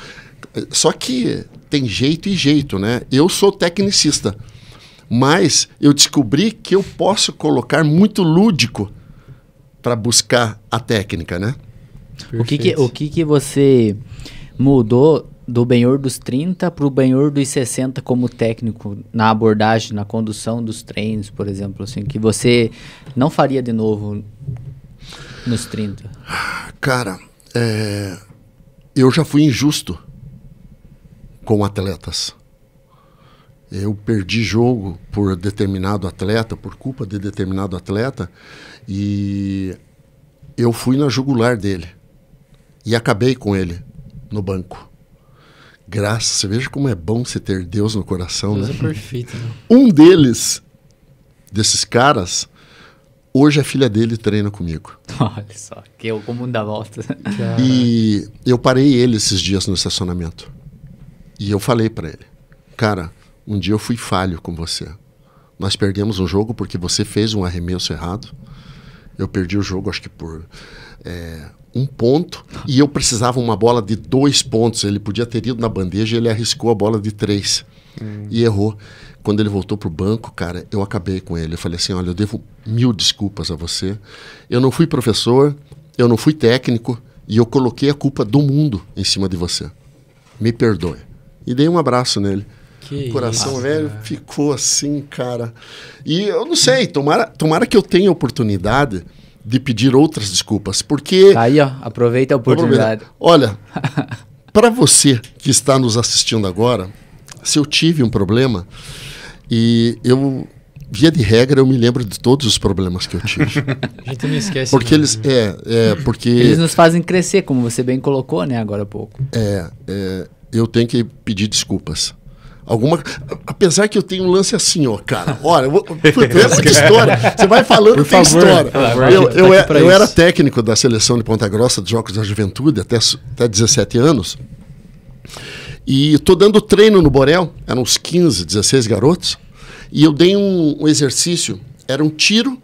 Só que tem jeito e jeito, né? Eu sou tecnicista, mas eu descobri que eu posso colocar muito lúdico para buscar a técnica, né? O que você mudou do Benhur dos 30 para o Benhur dos 60 como técnico na abordagem, na condução dos treinos, por exemplo, assim, que você não faria de novo nos 30? Cara, eu já fui injusto com atletas. Eu perdi jogo por determinado atleta, por culpa de determinado atleta, e eu fui na jugular dele e acabei com ele no banco. Você veja como é bom você ter Deus no coração, Deus né? é perfeito, né? Um desses caras, hoje a filha dele treina comigo. Olha só, que é o comum da volta. E eu parei ele esses dias no estacionamento. E eu falei para ele, cara, um dia eu fui falho com você. Nós perdemos um jogo porque você fez um arremesso errado. Eu perdi o jogo, acho que por 1 ponto, e eu precisava uma bola de 2 pontos. Ele podia ter ido na bandeja e ele arriscou a bola de 3 e errou. Quando ele voltou pro banco, cara, eu acabei com ele. Eu falei assim, olha, eu devo 1000 desculpas a você. Eu não fui professor, eu não fui técnico, e eu coloquei a culpa do mundo em cima de você. Me perdoe. E dei um abraço nele. Que o coração isso, velho cara. ficou assim, cara. E eu não sei, tomara que eu tenha oportunidade de pedir outras desculpas, porque... Aí, ó, aproveita a oportunidade. Olha, para você que está nos assistindo agora, se eu tive um problema, e eu, via de regra, eu me lembro de todos os problemas que eu tive. A gente não esquece. Porque não, eles... né? porque... Eles nos fazem crescer, como você bem colocou, né, agora há pouco. eu tenho que pedir desculpas. Apesar que eu tenho um lance assim, ó, cara. Olha, muita história. Você vai falando, tem história. Eu era técnico da seleção de Ponta Grossa dos Jogos da Juventude até 17 anos. E tô dando treino no Borel, eram uns 15, 16 garotos. E eu dei um exercício, era um tiro,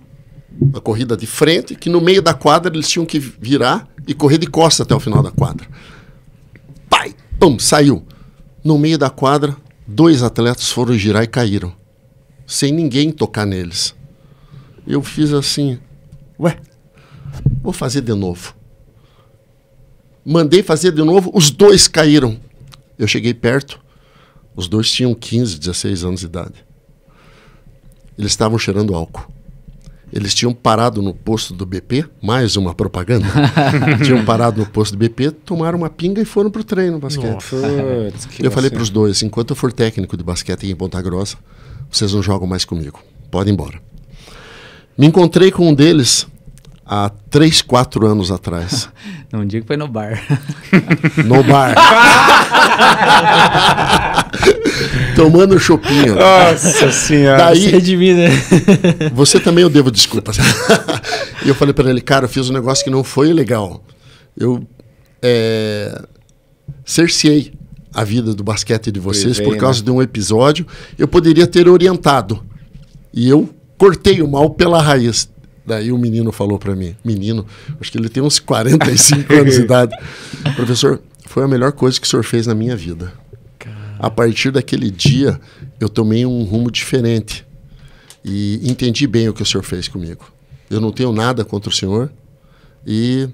uma corrida de frente, que no meio da quadra eles tinham que virar e correr de costas até o final da quadra. Pai! Pum! Saiu. No meio da quadra, 2 atletas foram girar e caíram, sem ninguém tocar neles. Eu fiz assim, vou fazer de novo. Mandei fazer de novo, os 2 caíram. Eu cheguei perto, os 2 tinham 15, 16 anos de idade. Eles estavam cheirando álcool. Eles tinham parado no posto do BP, mais uma propaganda. Tinham parado no posto do BP, tomaram uma pinga e foram pro treino basquete. Eu falei para os 2, enquanto eu for técnico de basquete aqui em Ponta Grossa, vocês não jogam mais comigo. Podem ir embora. Me encontrei com um deles há 3, 4 anos atrás. Não digo que foi no bar. No bar. Tomando um chopinho. Nossa senhora. Daí, redimir, né? você também eu devo desculpas. E eu falei para ele, cara, eu fiz um negócio que não foi legal. Eu cerceei a vida do basquete de vocês por causa de um episódio. Eu poderia ter orientado. E eu cortei o mal pela raiz. Daí o menino falou para mim, acho que ele tem uns 45 anos de idade. Professor, foi a melhor coisa que o senhor fez na minha vida. A partir daquele dia, eu tomei um rumo diferente. E entendi bem o que o senhor fez comigo. Eu não tenho nada contra o senhor. E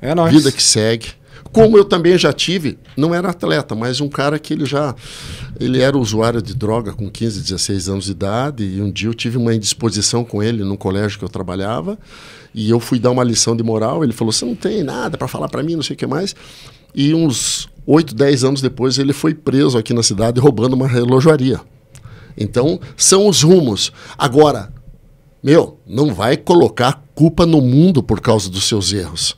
é nóis. Vida que segue. Como eu também já tive, não era atleta, mas um cara que ele era usuário de droga com 15, 16 anos de idade, e um dia eu tive uma indisposição com ele num colégio que eu trabalhava, e eu fui dar uma lição de moral, ele falou, você não tem nada para falar para mim, não sei o que mais, e uns 8, 10 anos depois ele foi preso aqui na cidade roubando uma relojoaria. Então, são os rumos. Agora, não vai colocar culpa no mundo por causa dos seus erros.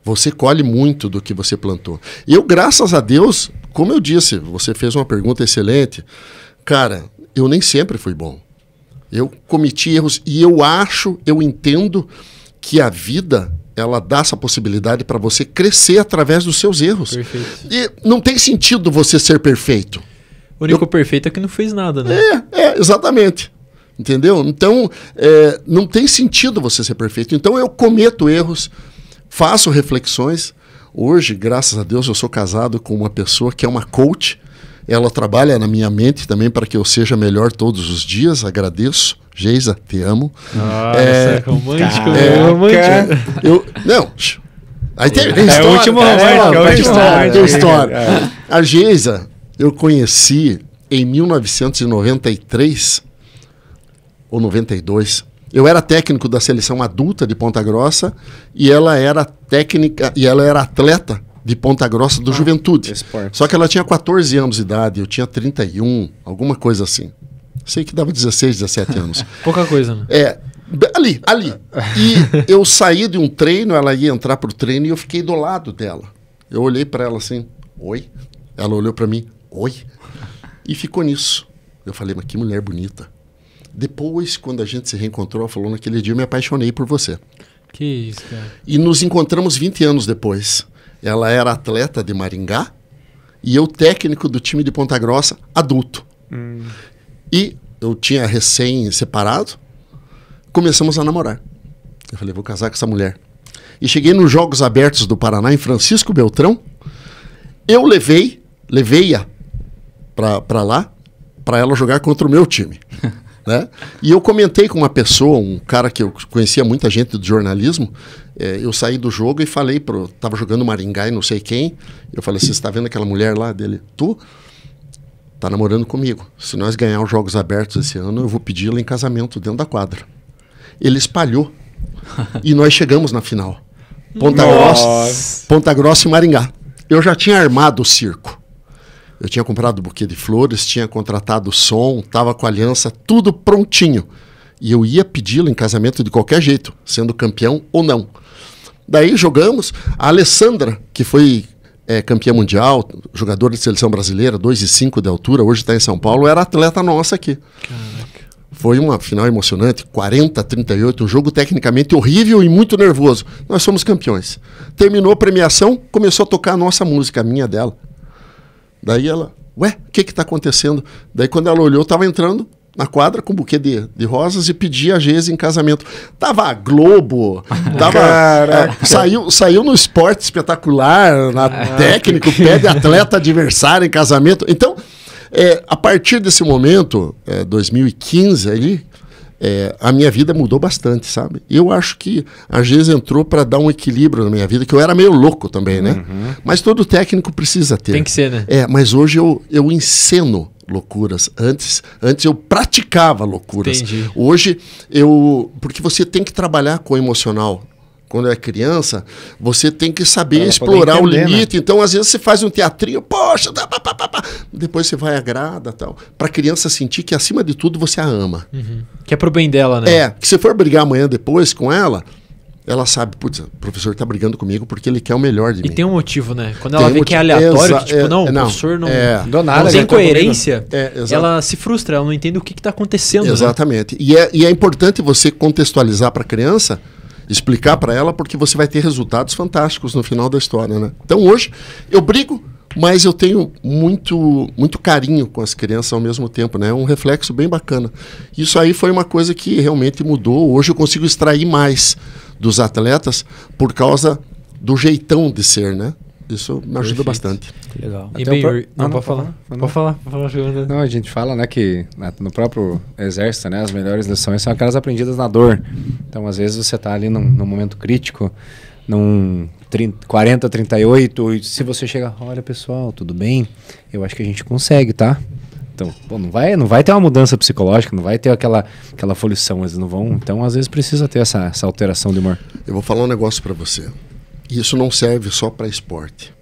Você colhe muito do que você plantou. Eu, graças a Deus, como eu disse, você fez uma pergunta excelente. Cara, eu nem sempre fui bom. Eu cometi erros e eu entendo que a vida, ela dá essa possibilidade para você crescer através dos seus erros. Perfeito. E não tem sentido você ser perfeito. O único perfeito é que não fez nada, né? Exatamente. Entendeu? Então, não tem sentido você ser perfeito. Então, eu cometo erros, faço reflexões. Hoje, graças a Deus, eu sou casado com uma pessoa que é uma coach. Ela trabalha na minha mente também para que eu seja melhor todos os dias. Agradeço. Geisa, te amo. Nossa, romântico. Aí tem história. É o último romântico. Tem história. A Geisa, eu conheci em 1993 ou 92. Eu era técnico da seleção adulta de Ponta Grossa e ela era atleta de Ponta Grossa do Juventude. Esporte. Só que ela tinha 14 anos de idade, eu tinha 31, alguma coisa assim. Sei que dava 16, 17 anos. Pouca coisa, né? Ali. E eu saí de um treino, ela ia entrar pro treino e eu fiquei do lado dela. Eu olhei para ela assim, oi? Ela olhou para mim, oi? E ficou nisso. Eu falei, mas que mulher bonita. Depois, quando a gente se reencontrou, ela falou, naquele dia eu me apaixonei por você. Que isso, cara. E nos encontramos 20 anos depois. Ela era atleta de Maringá e eu técnico do time de Ponta Grossa, adulto. E eu tinha recém-separado, começamos a namorar. Eu falei, vou casar com essa mulher. E cheguei nos Jogos Abertos do Paraná, em Francisco Beltrão. Eu levei-a para lá, para ela jogar contra o meu time. Né? E eu comentei com uma pessoa, um cara que eu conhecia muita gente do jornalismo, eu saí do jogo e falei, tava jogando Maringá e não sei quem, eu falei, você está vendo aquela mulher lá dele? Tu tá namorando comigo. Se nós ganhar os Jogos Abertos esse ano, eu vou pedir ela em casamento dentro da quadra. Ele espalhou e nós chegamos na final. Ponta Grossa e Maringá. Eu já tinha armado o circo. Eu tinha comprado buquê de flores, tinha contratado som, estava com a aliança, tudo prontinho. E eu ia pedi-la em casamento de qualquer jeito, sendo campeão ou não. Daí jogamos. A Alessandra, que foi é campeã mundial, jogadora de seleção brasileira, 2,5 de altura, hoje está em São Paulo, era atleta nossa aqui. Caraca. Foi uma final emocionante, 40-38, um jogo tecnicamente horrível e muito nervoso. Nós fomos campeões. Terminou a premiação, começou a tocar a nossa música, a minha dela. Daí ela, ué, o que está acontecendo? Daí quando ela olhou, estava entrando na quadra com um buquê de rosas e pedia a Geise em casamento. Tava a Globo, saiu no Esporte Espetacular, na Técnico, pede atleta adversário em casamento. Então, a partir desse momento, 2015 ali, a minha vida mudou bastante, sabe? E eu acho que a Geise entrou para dar um equilíbrio na minha vida, que eu era meio louco também, né? Uhum. Mas todo técnico precisa ter. Tem que ser, né? Mas hoje eu enceno loucuras. Antes eu praticava loucuras. Entendi. Hoje porque você tem que trabalhar com o emocional. Quando é criança, você tem que saber explorar entender, o limite. Né? Então, às vezes, você faz um teatrinho, poxa, depois você vai agrada tal. Para a criança sentir que, acima de tudo, você a ama. Uhum. Que é pro bem dela, né? Que se for brigar amanhã depois com ela sabe, putz, o professor tá brigando comigo porque ele quer o melhor de mim. E tem um motivo, né? Quando ela vê que é aleatório, que, tipo, o professor não tem coerência, ela se frustra, ela não entende o que tá acontecendo. Exatamente. Né? E é importante você contextualizar para a criança, explicar para ela, porque você vai ter resultados fantásticos no final da história, né? Então hoje eu brigo, mas eu tenho muito carinho com as crianças ao mesmo tempo, né? É um reflexo bem bacana. Isso aí foi uma coisa que realmente mudou. Hoje eu consigo extrair mais dos atletas por causa do jeitão de ser, né? Isso me ajuda bastante. Que legal. E bem, pode falar. Pode falar. Não, a gente fala, né, que no próprio exército, né, as melhores lições são aquelas aprendidas na dor. Então, às vezes você está ali num momento crítico, num 40-38, e se você chega, olha pessoal, tudo bem? Eu acho que a gente consegue, tá? Então, não vai ter uma mudança psicológica, não vai ter aquela aflição, eles não vão. Então, às vezes precisa ter essa alteração de humor. Eu vou falar um negócio para você. Isso não serve só para esporte.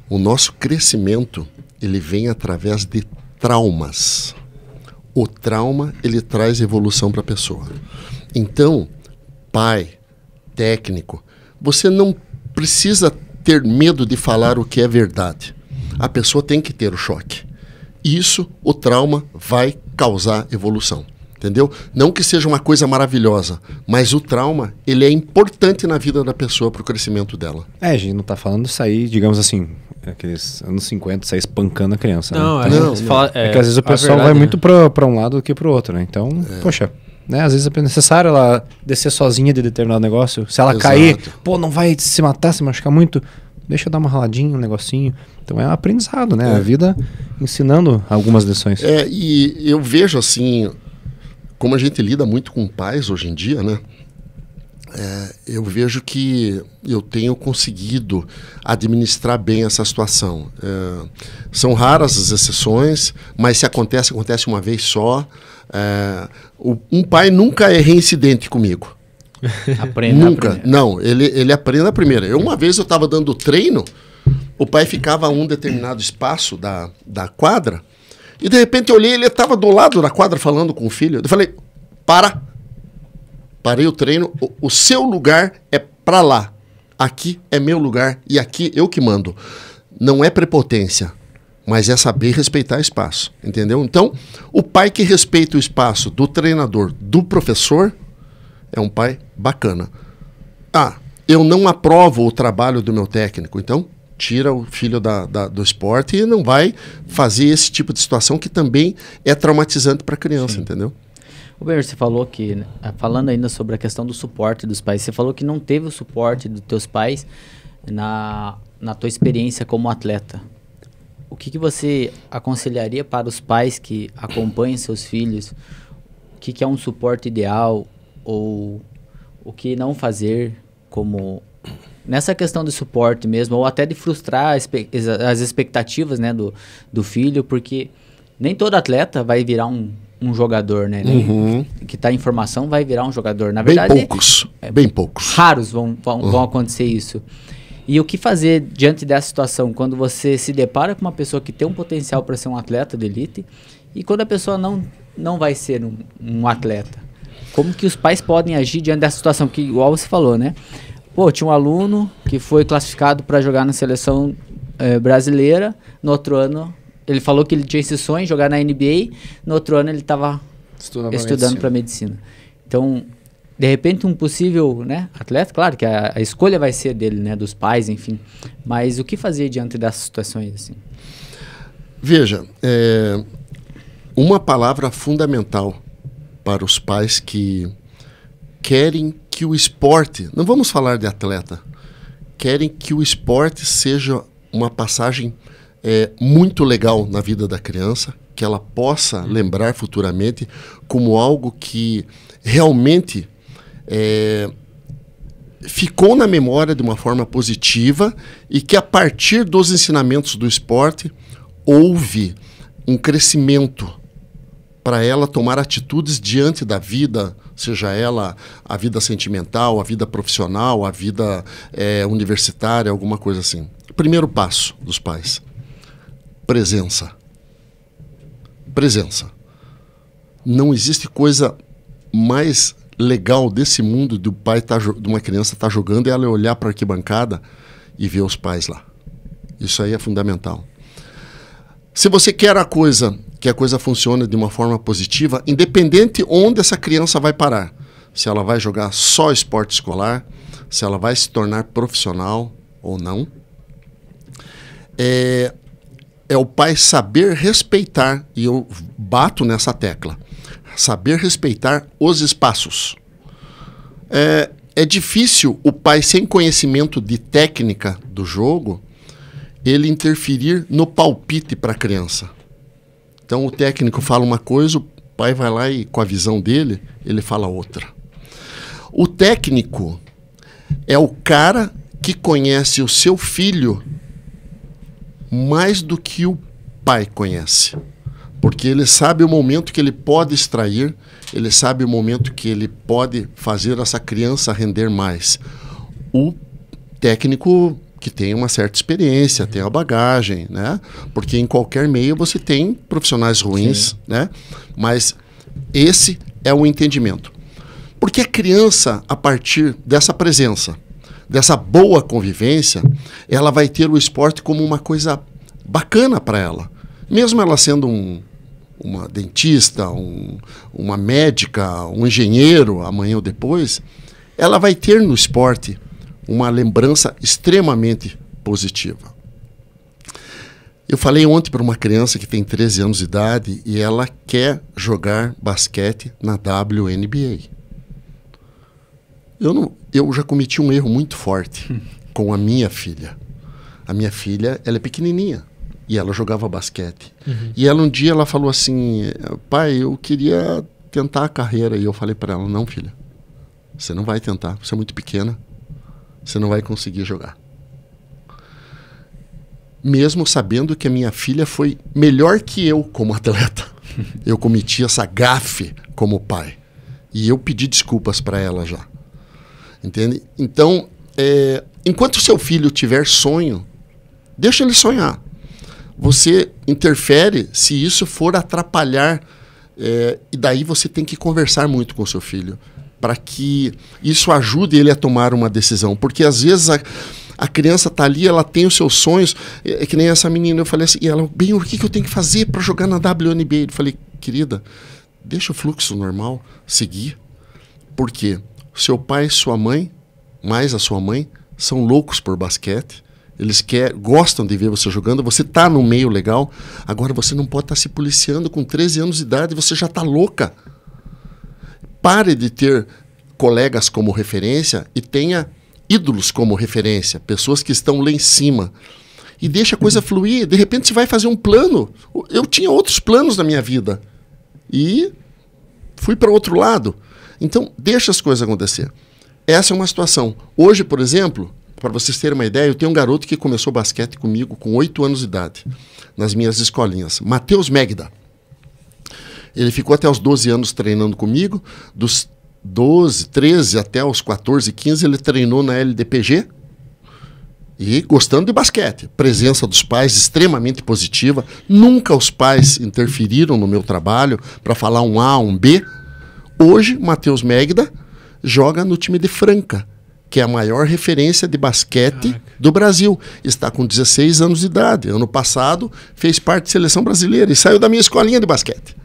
O nosso crescimento, ele vem através de traumas. O trauma, ele traz evolução para a pessoa. Então, pai, técnico, você não precisa ter medo de falar o que é verdade. A pessoa tem que ter o choque. Isso, o trauma, vai causar evolução. Entendeu? Não que seja uma coisa maravilhosa, mas o trauma, ele é importante na vida da pessoa para o crescimento dela. A gente não está falando de sair, digamos assim, aqueles anos 50, sair espancando a criança. Não, né? então, é que às vezes o pessoal vai muito para um lado do que para o outro, né? Então, poxa, né? Às vezes é necessário ela descer sozinha de determinado negócio. Se ela cair, não vai se matar, se machucar muito, deixa eu dar uma raladinha, um negocinho. Então é um aprendizado, né? A vida ensinando algumas lições. E eu vejo assim, como a gente lida muito com pais hoje em dia, né? Eu vejo que eu tenho conseguido administrar bem essa situação. São raras as exceções, mas se acontece uma vez só. Um pai nunca é reincidente comigo. Nunca. Não, ele aprende a primeira. Uma vez eu estava dando treino, o pai ficava a um determinado espaço da quadra, e de repente eu olhei, ele estava do lado da quadra falando com o filho. Eu falei, parei o treino, o seu lugar é para lá. Aqui é meu lugar e aqui eu que mando. Não é prepotência, mas é saber respeitar espaço, entendeu? Então, o pai que respeita o espaço do treinador, do professor, é um pai bacana. Eu não aprovo o trabalho do meu técnico, então tira o filho do esporte e não vai fazer esse tipo de situação que também é traumatizante para a criança, entendeu? Roberto, você falou que, falando ainda sobre a questão do suporte dos pais, você falou que não teve o suporte dos teus pais na tua experiência como atleta. O que você aconselharia para os pais que acompanham seus filhos? O que é um suporte ideal ou o que não fazer como nessa questão de suporte mesmo, ou até de frustrar as expectativas, né, do filho, porque nem todo atleta vai virar um jogador, né? Que está em formação vai virar um jogador. Na verdade, bem poucos. Raros vão acontecer isso. E o que fazer diante dessa situação, quando você se depara com uma pessoa que tem um potencial para ser um atleta de elite e quando a pessoa não vai ser um atleta? Como que os pais podem agir diante dessa situação? Porque, igual você falou, né? Pô, tinha um aluno que foi classificado para jogar na seleção brasileira. No outro ano, ele falou que ele tinha esse sonho, jogar na NBA. No outro ano, ele estava estudando para medicina. Então, de repente, um possível, né, atleta, claro que a escolha vai ser dele, né, dos pais, enfim. Mas o que fazer diante dessas situações, assim? Veja, uma palavra fundamental para os pais que querem que o esporte, não vamos falar de atleta, querem que o esporte seja uma passagem muito legal na vida da criança, que ela possa lembrar futuramente como algo que realmente ficou na memória de uma forma positiva e que a partir dos ensinamentos do esporte houve um crescimento para ela tomar atitudes diante da vida, seja ela a vida sentimental, a vida profissional, a vida universitária, alguma coisa assim. Primeiro passo dos pais: presença. Presença. Não existe coisa mais legal desse mundo do pai de uma criança estar jogando, é ela olhar para a arquibancada e ver os pais lá. Isso aí é fundamental. Se você quer que a coisa funcione de uma forma positiva, independente onde essa criança vai parar, se ela vai jogar só esporte escolar, se ela vai se tornar profissional ou não, é o pai saber respeitar, e eu bato nessa tecla, saber respeitar os espaços. É difícil o pai, sem conhecimento de técnica do jogo, ele interferir no palpite para a criança. Então o técnico fala uma coisa, o pai vai lá e com a visão dele, ele fala outra. O técnico é o cara que conhece o seu filho mais do que o pai conhece. Porque ele sabe o momento que ele pode extrair, ele sabe o momento que ele pode fazer essa criança render mais. O técnico que tem uma certa experiência, tem a bagagem, né? Porque em qualquer meio você tem profissionais ruins, né? Mas esse é o entendimento. Porque a criança, a partir dessa presença, dessa boa convivência, ela vai ter o esporte como uma coisa bacana para ela. Mesmo ela sendo uma dentista, uma médica, um engenheiro, amanhã ou depois, ela vai ter no esporte uma lembrança extremamente positiva. Eu falei ontem para uma criança que tem 13 anos de idade e ela quer jogar basquete na WNBA. Eu já cometi um erro muito forte com a minha filha. A minha filha, ela é pequenininha e ela jogava basquete. E ela um dia ela falou assim: pai, eu queria tentar a carreira. E eu falei para ela: não, filha, você não vai tentar, você é muito pequena. Você não vai conseguir jogar. Mesmo sabendo que a minha filha foi melhor que eu como atleta. Eu cometi essa gafe como pai. E eu pedi desculpas para ela já. Entende? Então, enquanto seu filho tiver sonho, deixa ele sonhar. Você interfere se isso for atrapalhar. E daí você tem que conversar muito com o seu filho, para que isso ajude ele a tomar uma decisão. Porque às vezes a criança está ali, ela tem os seus sonhos, é que nem essa menina, eu falei assim, e ela, bem, o que eu tenho que fazer para jogar na WNBA? Eu falei, querida, deixa o fluxo normal seguir, porque seu pai e sua mãe, mais a sua mãe, são loucos por basquete, eles gostam de ver você jogando, você está no meio legal, agora você não pode estar se policiando com 13 anos de idade, você já está louca. Pare de ter colegas como referência e tenha ídolos como referência, pessoas que estão lá em cima. E deixa a coisa fluir. De repente você vai fazer um plano. Eu tinha outros planos na minha vida. E fui para outro lado. Então, deixa as coisas acontecer. Essa é uma situação. Hoje, por exemplo, para vocês terem uma ideia, eu tenho um garoto que começou basquete comigo com 8 anos de idade, nas minhas escolinhas. Matheus Megda. Ele ficou até os 12 anos treinando comigo. Dos 12, 13 até os 14, 15, ele treinou na LDPG. E gostando de basquete. Presença dos pais extremamente positiva. Nunca os pais interferiram no meu trabalho para falar um A, um B. Hoje, Matheus Megda joga no time de Franca, que é a maior referência de basquete do Brasil. Está com 16 anos de idade. Ano passado fez parte da seleção brasileira e saiu da minha escolinha de basquete.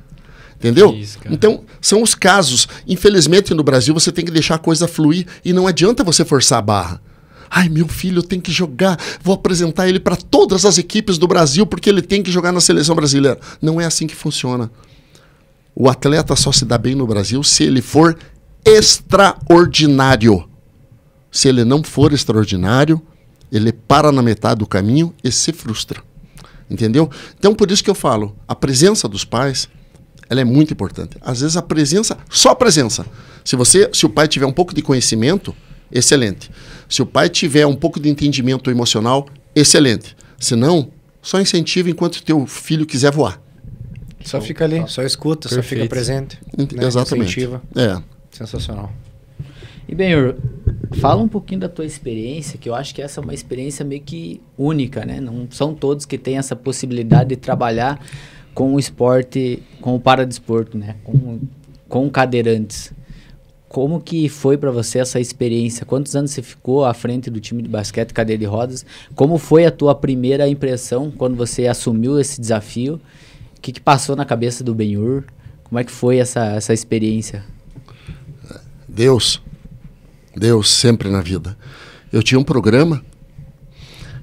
Entendeu? Isso, então, são os casos. Infelizmente, no Brasil, você tem que deixar a coisa fluir e não adianta você forçar a barra. Ai, meu filho tem que jogar, vou apresentar ele para todas as equipes do Brasil porque ele tem que jogar na seleção brasileira. Não é assim que funciona. O atleta só se dá bem no Brasil se ele for extraordinário. Se ele não for extraordinário, ele para na metade do caminho e se frustra. Entendeu? Então, por isso que eu falo, a presença dos pais, ela é muito importante. Às vezes a presença, só a presença. Se o pai tiver um pouco de conhecimento, excelente. Se o pai tiver um pouco de entendimento emocional, excelente. Se não, só incentiva enquanto teu filho quiser voar. Só fica ali, só escuta, Perfeito. só fica presente. Né? Exatamente. Incentiva. É. Sensacional. E Benhur, fala um pouquinho da tua experiência, que eu acho que essa é uma experiência meio que única, né? Não são todos que têm essa possibilidade de trabalhar com o esporte, com o paradesporto, né? Com cadeirantes. Como que foi para você essa experiência? Quantos anos você ficou à frente do time de basquete cadeira de rodas? Como foi a tua primeira impressão quando você assumiu esse desafio? O que passou na cabeça do Benhur? Como é que foi essa experiência? Deus sempre na vida. Eu tinha um programa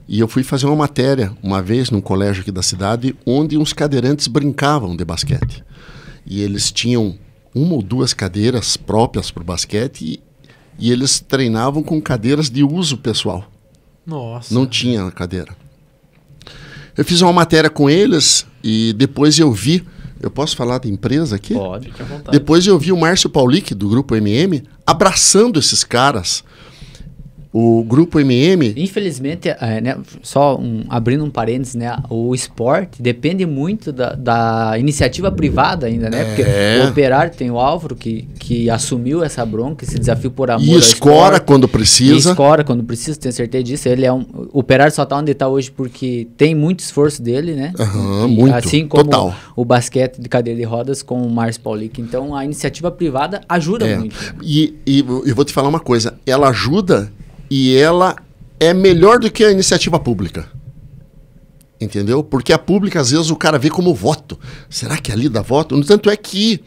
e eu fui fazer uma matéria uma vez num colégio aqui da cidade onde uns cadeirantes brincavam de basquete. E eles tinham uma ou duas cadeiras próprias para o basquete e eles treinavam com cadeiras de uso pessoal. Nossa. Não tinha cadeira. Eu fiz uma matéria com eles e depois eu vi... Eu posso falar da empresa aqui? Pode. Fique à vontade. Depois eu vi o Márcio Paulic, do Grupo MM, abraçando esses caras. O Grupo MM... Infelizmente, né, só abrindo um parênteses, né, o esporte depende muito da iniciativa privada ainda, né? Porque o Operário tem o Álvaro, que assumiu essa bronca, esse desafio por amor E ao escora esporte. quando precisa. E escora quando precisa, tenho certeza disso. Ele o Operário só está onde está hoje porque tem muito esforço dele, né? Muito, assim como total. o basquete de cadeira de rodas com o Márcio Paulic. Então, a iniciativa privada ajuda muito. E eu vou te falar uma coisa. Ela ajuda e ela é melhor do que a iniciativa pública. Entendeu? Porque a pública, às vezes, o cara vê como voto. Será que ali dá voto? No tanto é que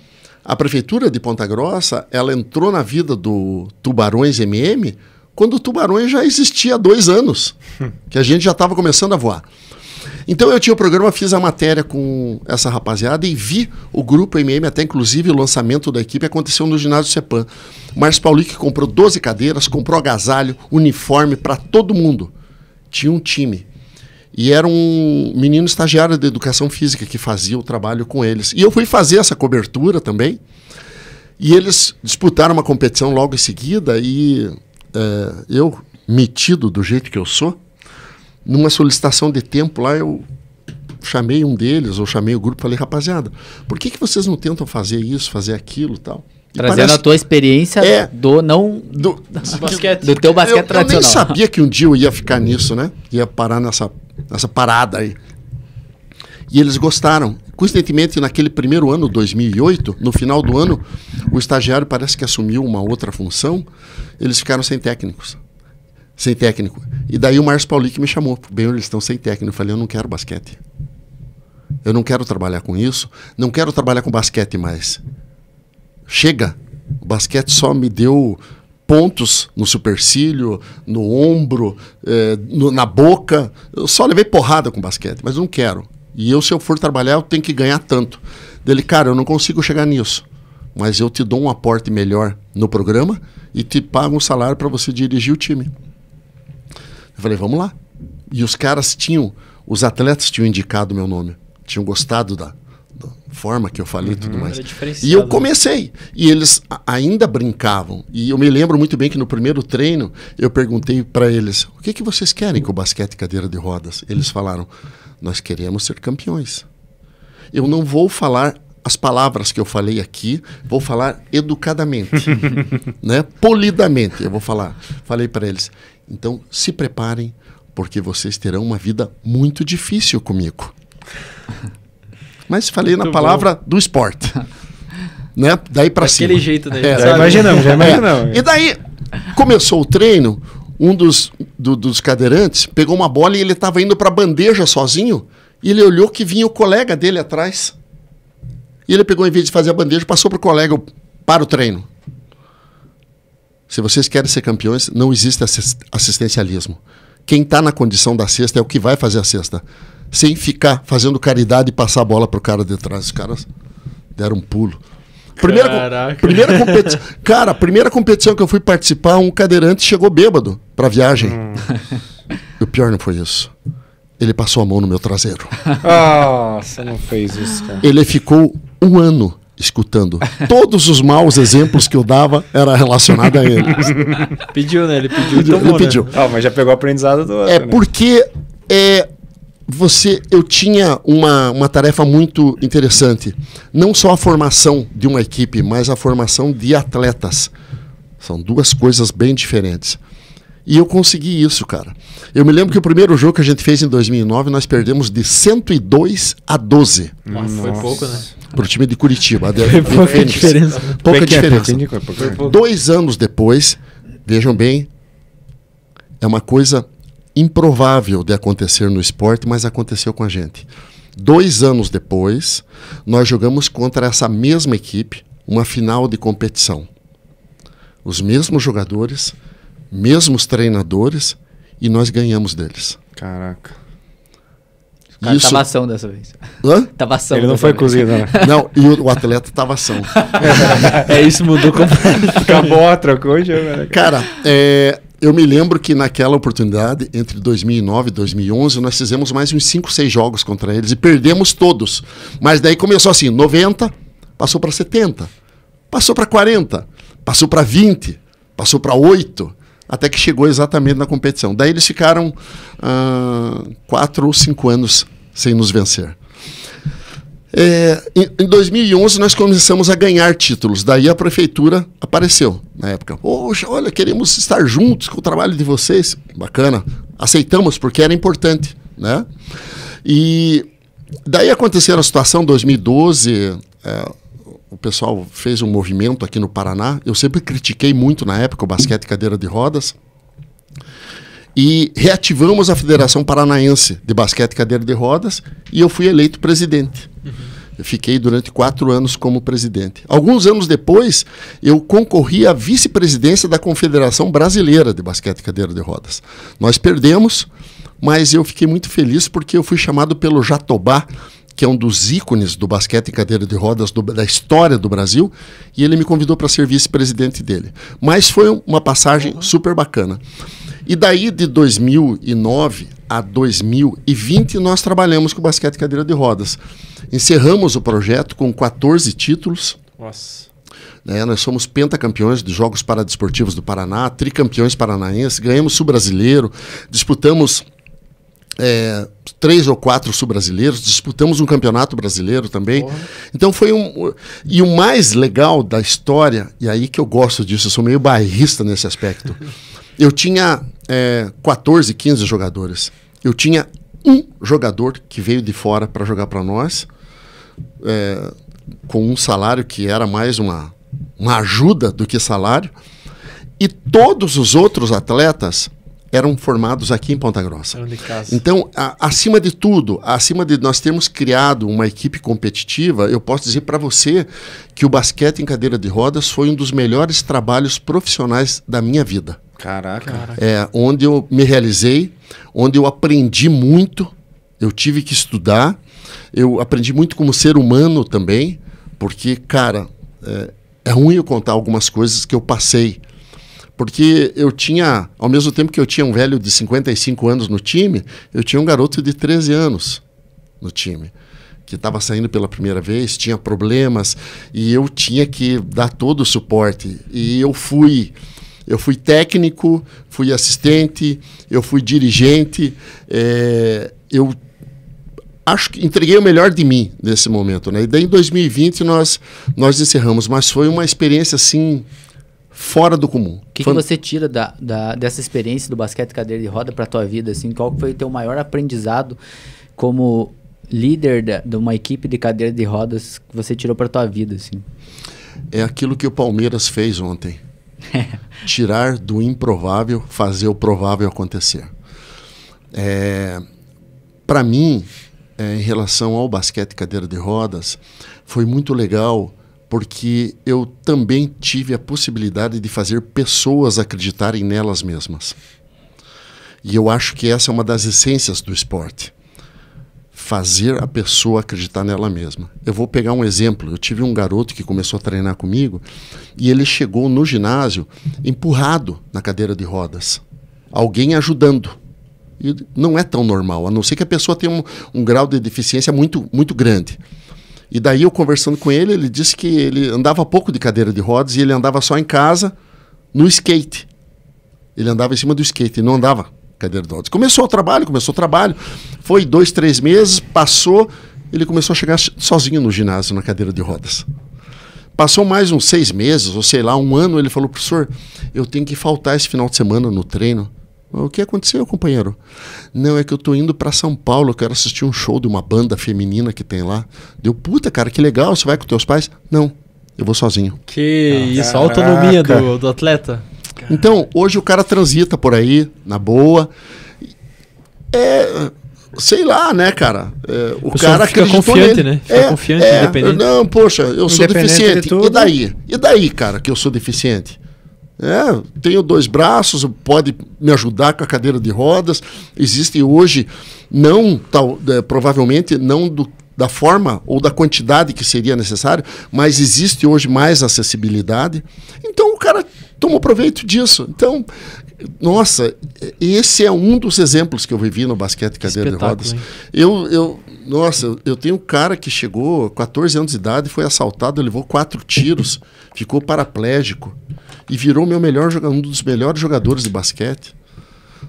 a Prefeitura de Ponta Grossa, ela entrou na vida do Tubarões MM quando o Tubarões já existia há 2 anos. Que a gente já estava começando a voar. Então eu tinha o programa, fiz a matéria com essa rapaziada e vi o Grupo MM, até inclusive o lançamento da equipe aconteceu no ginásio Cepan. Márcio Paulic comprou 12 cadeiras, comprou agasalho, uniforme para todo mundo. Tinha um time. E era um menino estagiário de educação física que fazia o trabalho com eles. E eu fui fazer essa cobertura também. E eles disputaram uma competição logo em seguida e eu, metido do jeito que eu sou, numa solicitação de tempo lá, eu chamei um deles, ou chamei o grupo e falei, rapaziada, por que vocês não tentam fazer isso, fazer aquilo e tal? E Trazendo a tua experiência do basquete. do teu basquete eu tradicional. nem sabia que um dia eu ia ficar nisso, né? Ia parar nessa parada aí. E eles gostaram. Coincidentemente, naquele primeiro ano, 2008, no final do ano, o estagiário parece que assumiu uma outra função, eles ficaram sem técnico. E daí o Márcio Paulic me chamou. Bem, eles estão sem técnico. Eu falei, eu não quero basquete. Eu não quero trabalhar com isso. Não quero trabalhar com basquete mais. Chega. O basquete só me deu pontos no supercílio, no ombro, na boca. Eu só levei porrada com basquete, mas eu não quero. E eu, se eu for trabalhar, eu tenho que ganhar tanto. Dele, cara, eu não consigo chegar nisso. Mas eu te dou um aporte melhor no programa e te pago um salário para você dirigir o time. Eu falei, vamos lá. E os atletas tinham indicado o meu nome. Tinham gostado da forma que eu falei e tudo mais. E eu comecei. E eles ainda brincavam. E eu me lembro muito bem que no primeiro treino, eu perguntei para eles, o que vocês querem com o basquete cadeira de rodas? Eles falaram, nós queremos ser campeões. Eu não vou falar as palavras que eu falei aqui, vou falar educadamente, né? Polidamente, eu vou falar. Falei para eles, então se preparem, porque vocês terão uma vida muito difícil comigo. Mas falei muito na palavra do esporte, né? Daí para cima. Daquele jeito daí. Já imaginamos. E daí, Começou o treino, um dos cadeirantes pegou uma bola e ele estava indo para a bandeja sozinho, e ele olhou que vinha o colega dele atrás. E ele pegou, em vez de fazer a bandeja, passou para o colega, para o treino. Se vocês querem ser campeões, não existe assistencialismo. Quem está na condição da cesta é o que vai fazer a cesta. Sem ficar fazendo caridade e passar a bola para o cara de trás. Os caras deram um pulo. Primeira competição que eu fui participar, um cadeirante chegou bêbado para a viagem. E o pior não foi isso. Ele passou a mão no meu traseiro. Nossa, não fez isso, cara. Ele ficou um ano escutando. Todos os maus exemplos que eu dava era relacionado a ele. Pediu, né? Ele pediu. Ele pediu. Mas já pegou o aprendizado do outro, É né? porque eu tinha uma tarefa muito interessante. Não só a formação de uma equipe, mas a formação de atletas. São duas coisas bem diferentes. E eu consegui isso, cara. Eu me lembro que o primeiro jogo que a gente fez em 2009, nós perdemos de 102-12. Nossa, foi pouco, né? Para o time de Curitiba. Foi pouca diferença. Pouca diferença. Foi pouco. 2 anos depois, vejam bem, é uma coisa improvável de acontecer no esporte, mas aconteceu com a gente. 2 anos depois, nós jogamos contra essa mesma equipe uma final de competição. Os mesmos jogadores, mesmos treinadores, e nós ganhamos deles. Caraca. O cara Isso- tava ação dessa vez. Hã? Tava ação. Ele não dessa foi vez. cozido, né? Não, e o atleta estava ação. Isso mudou completamente. Acabou, trocou o jogo, né? Cara, eu me lembro que naquela oportunidade, entre 2009 e 2011, nós fizemos mais uns 5, 6 jogos contra eles e perdemos todos. Mas daí começou assim, 90, passou para 70, passou para 40, passou para 20, passou para 8, até que chegou exatamente na competição. Daí eles ficaram 4 ou 5 anos sem nos vencer. Em 2011 nós começamos a ganhar títulos, daí a prefeitura apareceu na época. Poxa, olha, queremos estar juntos com o trabalho de vocês. Bacana, aceitamos porque era importante, né? E daí aconteceu a situação, 2012, o pessoal fez um movimento aqui no Paraná. Eu sempre critiquei muito na época o basquete cadeira de rodas. E reativamos a Federação Paranaense de Basquete Cadeira de Rodas e eu fui eleito presidente. Eu fiquei durante 4 anos como presidente. Alguns anos depois, eu concorri à vice-presidência da Confederação Brasileira de Basquete Cadeira de Rodas. Nós perdemos, mas eu fiquei muito feliz porque eu fui chamado pelo Jatobá, que é um dos ícones do basquete em cadeira de rodas da história do Brasil, e ele me convidou para ser vice-presidente dele. Mas foi uma passagem super bacana. E daí, de 2009 a 2020, nós trabalhamos com basquete cadeira de rodas. Encerramos o projeto com 14 títulos. Nossa. Nós somos pentacampeões dos Jogos Paradesportivos do Paraná, tricampeões paranaenses, ganhamos sul-brasileiro, disputamos 3 ou 4 sul-brasileiros, disputamos um campeonato brasileiro também. Porra. Então foi E o mais legal da história, e aí que eu gosto disso, eu sou meio bairrista nesse aspecto. Eu tinha 14, 15 jogadores. Eu tinha um jogador que veio de fora para jogar para nós, com um salário que era mais uma ajuda do que salário. E todos os outros atletas eram formados aqui em Ponta Grossa. Eram de casa. Então, acima de tudo, acima de nós termos criado uma equipe competitiva, eu posso dizer para você que o basquete em cadeira de rodas foi um dos melhores trabalhos profissionais da minha vida. Caraca. Onde eu me realizei, onde eu aprendi muito, eu tive que estudar, eu aprendi muito como ser humano também, porque, cara, é ruim eu contar algumas coisas que eu passei. Porque eu tinha, ao mesmo tempo que eu tinha um velho de 55 anos no time, eu tinha um garoto de 13 anos no time, que estava saindo pela primeira vez, tinha problemas, e eu tinha que dar todo o suporte. E eu fui técnico, fui assistente, eu fui dirigente, eu acho que entreguei o melhor de mim nesse momento, né? E daí em 2020 nós encerramos, mas foi uma experiência assim fora do comum. O que você tira dessa experiência do basquete cadeira de roda para tua vida? Assim, qual foi o teu maior aprendizado como líder de uma equipe de cadeira de rodas que você tirou para tua vida? Assim? É aquilo que o Palmeiras fez ontem. tirar do improvável, fazer o provável acontecer. Para mim, em relação ao basquete cadeira de rodas, foi muito legal, porque eu também tive a possibilidade de fazer pessoas acreditarem nelas mesmas. E eu acho que essa é uma das essências do esporte. Fazer a pessoa acreditar nela mesma. Eu vou pegar um exemplo. Eu tive um garoto que começou a treinar comigo e ele chegou no ginásio empurrado na cadeira de rodas. Alguém ajudando. E não é tão normal, a não ser que a pessoa tenha um grau de deficiência muito, muito grande. E daí eu conversando com ele, ele disse que ele andava pouco de cadeira de rodas e ele andava só em casa no skate. Ele andava em cima do skate e não andava cadeira de rodas. Começou o trabalho. Foi 2, 3 meses, passou, ele começou a chegar sozinho no ginásio, na cadeira de rodas. Passou mais uns 6 meses, ou sei lá, 1 ano, ele falou: professor, eu tenho que faltar esse final de semana no treino. O que aconteceu, companheiro? Não, é que eu tô indo para São Paulo, eu quero assistir um show de uma banda feminina que tem lá. Deu, puta, cara, que legal, você vai com teus pais? Não, eu vou sozinho. Que isso, a autonomia do atleta. Então, hoje o cara transita por aí, na boa. Sei lá, né, cara? O cara fica acreditou confiante, nele. né? Fica confiante, independente. Não, poxa, eu sou deficiente. De E daí? E daí, cara, que eu sou deficiente? Tenho 2 braços, pode me ajudar com a cadeira de rodas. Existe hoje, provavelmente não da forma ou da quantidade que seria necessário, mas existe hoje mais acessibilidade. Então o cara tomou proveito disso. Então, nossa, esse é um dos exemplos que eu vivi no basquete cadeira de rodas. Eu tenho um cara que chegou 14 anos de idade, foi assaltado, levou 4 tiros, ficou paraplégico e virou um dos melhores jogadores de basquete.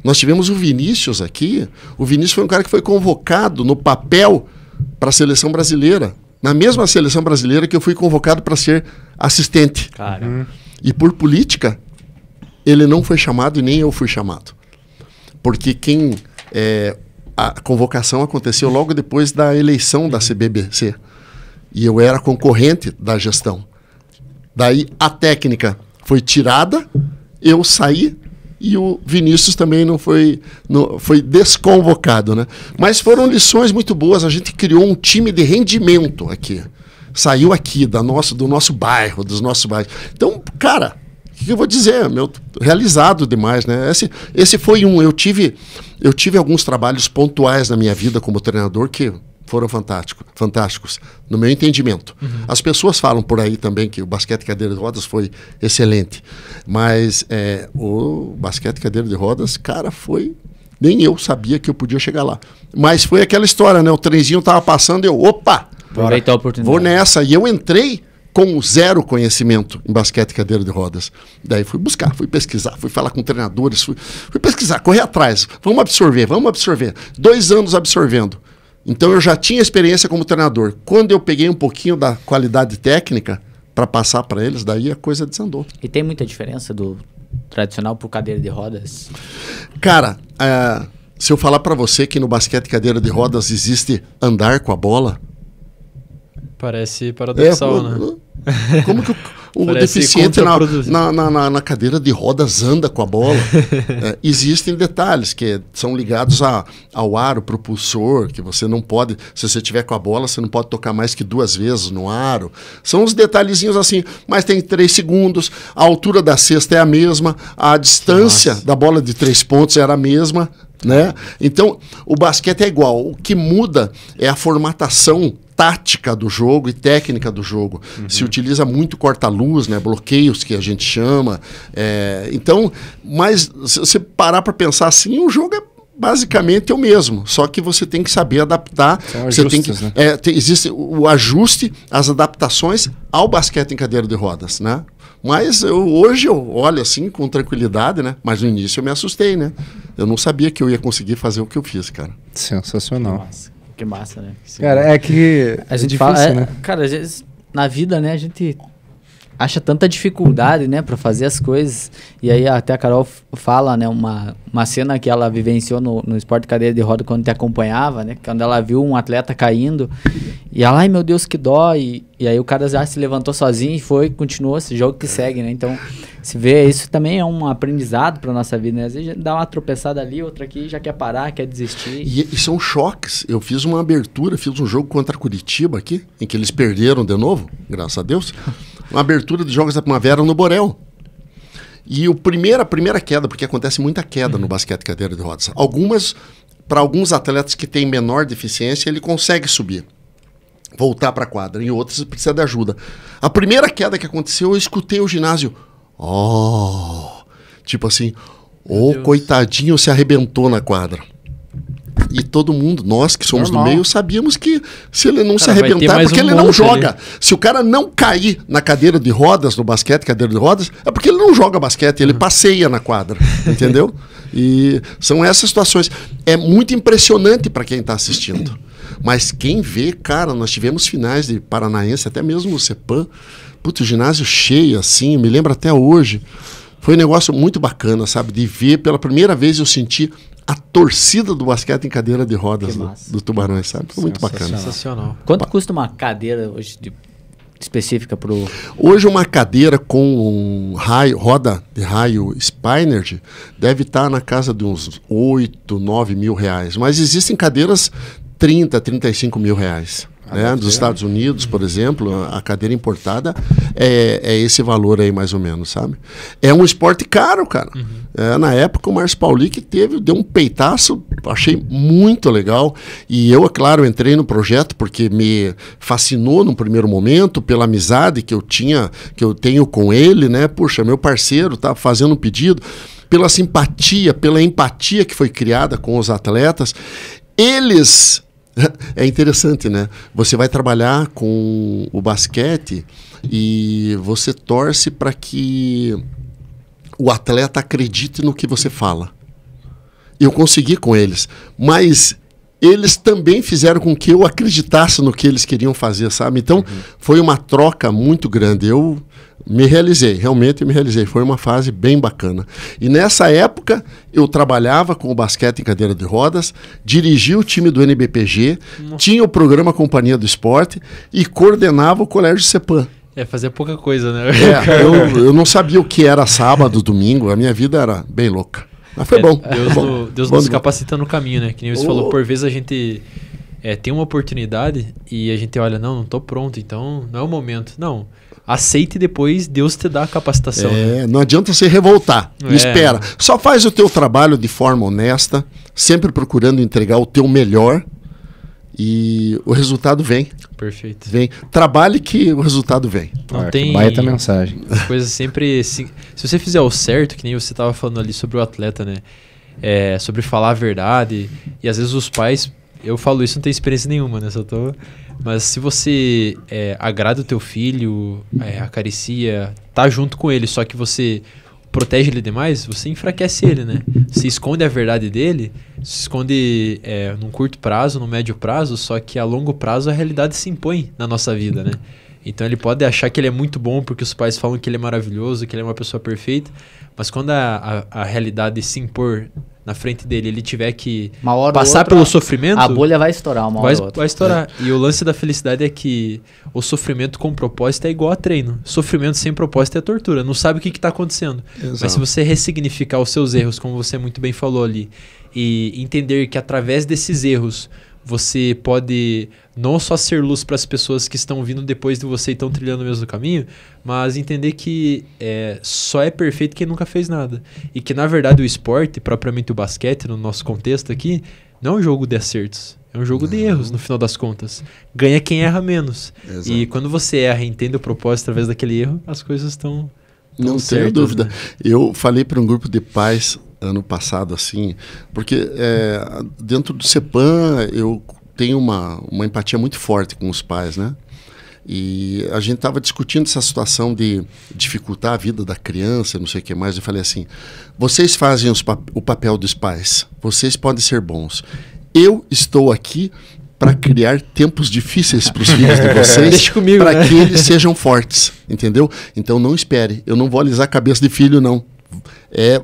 Nós tivemos o Vinícius aqui. O Vinícius foi um cara que foi convocado no papel para a seleção brasileira. Na mesma seleção brasileira que eu fui convocado para ser assistente. E por política, ele não foi chamado e nem eu fui chamado. Porque a convocação aconteceu logo depois da eleição da CBBC. E eu era concorrente da gestão. Daí a técnica foi tirada, eu saí e o Vinícius também foi desconvocado, né? Mas foram lições muito boas. A gente criou um time de rendimento aqui. Saiu aqui do nosso bairro, dos nossos bairros. Então, cara, o que eu vou dizer? Realizado demais, né? Esse foi eu tive alguns trabalhos pontuais na minha vida como treinador que foram fantásticos, no meu entendimento. As pessoas falam por aí também que o basquete cadeira de rodas foi excelente, mas o basquete cadeira de rodas, cara, nem eu sabia que eu podia chegar lá. Mas foi aquela história, né? O trenzinho tava passando e Aproveitar a oportunidade. Vou nessa. E eu entrei com 0 conhecimento em basquete cadeira de rodas. Daí fui buscar, fui pesquisar, fui falar com treinadores, fui pesquisar, correr atrás. Vamos absorver. 2 anos absorvendo. Então eu já tinha experiência como treinador. Quando eu peguei um pouquinho da qualidade técnica para passar para eles, daí a coisa desandou. E tem muita diferença do tradicional pro cadeira de rodas? Cara, se eu falar para você que no basquete cadeira de rodas existe andar com a bola... Parece paradoxal, né? Como que o deficiente na cadeira de rodas anda com a bola? Existem detalhes que são ligados ao aro propulsor, que você não pode, se você tiver com a bola, você não pode tocar mais que 2 vezes no aro. São uns detalhezinhos assim, mas tem 3 segundos, a altura da cesta é a mesma, a distância da bola de 3 pontos era a mesma, né? Então, o basquete é igual. O que muda é a formatação tática do jogo e técnica do jogo. Se utiliza muito corta-luz, né? Bloqueios, que a gente chama. Então, mas se você parar para pensar assim, o jogo é basicamente o mesmo, só que você tem que saber adaptar. São ajustes, né? Existe o ajuste, as adaptações ao basquete em cadeira de rodas, né? Mas hoje eu olho assim com tranquilidade, né? Mas no início eu me assustei, né? Eu não sabia que eu ia conseguir fazer o que eu fiz, cara. Sensacional. Que massa, né? Cara, é que a gente difícil, fala, né? Cara, às vezes na vida, né, a gente acha tanta dificuldade, né, para fazer as coisas. E aí até a Carol fala, né, uma cena que ela vivenciou no esporte cadeira de roda quando te acompanhava, né, quando ela viu um atleta caindo E ela, ai meu Deus, que dó. E aí o cara já se levantou sozinho e foi, continuou esse jogo que segue, né? Então, se vê, isso também é um aprendizado pra nossa vida, né? Às vezes dá uma tropeçada ali, outra aqui, já quer parar, quer desistir. E são choques. Eu fiz uma abertura, fiz um jogo contra Curitiba aqui, em que eles perderam de novo, graças a Deus. Uma abertura de Jogos da Primavera no Borel. E a primeira queda, porque acontece muita queda no basquete cadeira de rodas. Para alguns atletas que têm menor deficiência, ele consegue subir, voltar para a quadra. Em outros, precisa de ajuda. A primeira queda que aconteceu, eu escutei o ginásio. Tipo assim, coitadinho, se arrebentou na quadra. E todo mundo, nós que somos do meio, sabíamos que se ele não se arrebentar, é porque ele não joga. Se o cara não cair na cadeira de rodas, no basquete, cadeira de rodas, é porque ele não joga basquete, ele passeia na quadra, entendeu? E são essas situações. É muito impressionante para quem está assistindo. Mas quem vê, cara, nós tivemos finais de Paranaense, até mesmo no CEPAM, o ginásio cheio, assim, me lembro até hoje. Foi um negócio muito bacana, sabe? De ver, pela primeira vez eu senti a torcida do basquete em cadeira de rodas do Tubarões, sabe? Foi muito bacana. Sensacional. Quanto custa uma cadeira hoje específica para o... Hoje uma cadeira com roda de raio Spinard deve estar na casa de uns 8, 9 mil reais. Mas existem cadeiras 30, 35 mil reais. Né? Dos Estados Unidos, por exemplo, a cadeira importada é esse valor aí, mais ou menos, sabe? É um esporte caro, cara. Na época, o Márcio Paulic deu um peitaço, achei muito legal. E eu, é claro, entrei no projeto porque me fascinou num primeiro momento, pela amizade que eu tenho com ele, né? Puxa, meu parceiro tá fazendo um pedido, pela simpatia, pela empatia que foi criada com os atletas. Eles... É interessante, né? Você vai trabalhar com o basquete e você torce para que o atleta acredite no que você fala. Eu consegui com eles, mas eles também fizeram com que eu acreditasse no que eles queriam fazer, sabe? Então, foi uma troca muito grande. Eu me realizei, realmente me realizei. Foi uma fase bem bacana. E nessa época, eu trabalhava com o basquete em cadeira de rodas, dirigia o time do NBPG, tinha o programa Companhia do Esporte e coordenava o Colégio CEPAM. Fazia pouca coisa, né? Eu não sabia o que era sábado, domingo, a minha vida era bem louca. Mas foi bom. Deus nos capacita no caminho, né? Que nem você falou, por vezes a gente tem uma oportunidade e a gente olha, não tô pronto, então não é o momento. Não, aceite e depois Deus te dá a capacitação. Né? Não adianta você revoltar, espera. Só faz o teu trabalho de forma honesta, sempre procurando entregar o teu melhor e o resultado vem. Perfeito. Vem. Trabalhe que o resultado vem. Não tem baita mensagem. Coisa sempre... Se você fizer o certo, que nem você estava falando ali sobre o atleta, né? Sobre falar a verdade. E às vezes os pais... Eu falo isso, não tenho experiência nenhuma, né? Mas se você agrada o teu filho, acaricia, tá junto com ele, só que você protege ele demais, você enfraquece ele, né? Você esconde a verdade dele, se esconde num curto prazo, num médio prazo, só que a longo prazo a realidade se impõe na nossa vida, né? Então ele pode achar que ele é muito bom porque os pais falam que ele é maravilhoso, que ele é uma pessoa perfeita, mas quando a realidade se impor na frente dele, ele tiver que passar pelo sofrimento... A bolha vai estourar uma hora ou outra. Vai estourar. E o lance da felicidade é que o sofrimento com propósito é igual a treino. Sofrimento sem propósito é tortura. Não sabe o que está acontecendo. Exato. Mas se você ressignificar os seus erros, como você muito bem falou ali, e entender que através desses erros você pode não só ser luz para as pessoas que estão vindo depois de você e estão trilhando o mesmo caminho, mas entender que só é perfeito quem nunca fez nada. E que, na verdade, o esporte, propriamente o basquete, no nosso contexto aqui, não é um jogo de acertos. É um jogo de erros, no final das contas. Ganha quem erra menos. Exato. E quando você erra e entende o propósito através daquele erro, as coisas estão não certas, tenho dúvida. Né? Eu falei para um grupo de pais ano passado, assim, porque dentro do CEPAM eu tenho uma empatia muito forte com os pais, né? E a gente estava discutindo essa situação de dificultar a vida da criança, não sei o que mais. Eu falei assim, vocês fazem o papel dos pais, vocês podem ser bons. Eu estou aqui para criar tempos difíceis para os filhos de vocês, para que eles sejam fortes, entendeu? Então não espere, eu não vou alisar a cabeça de filho, não.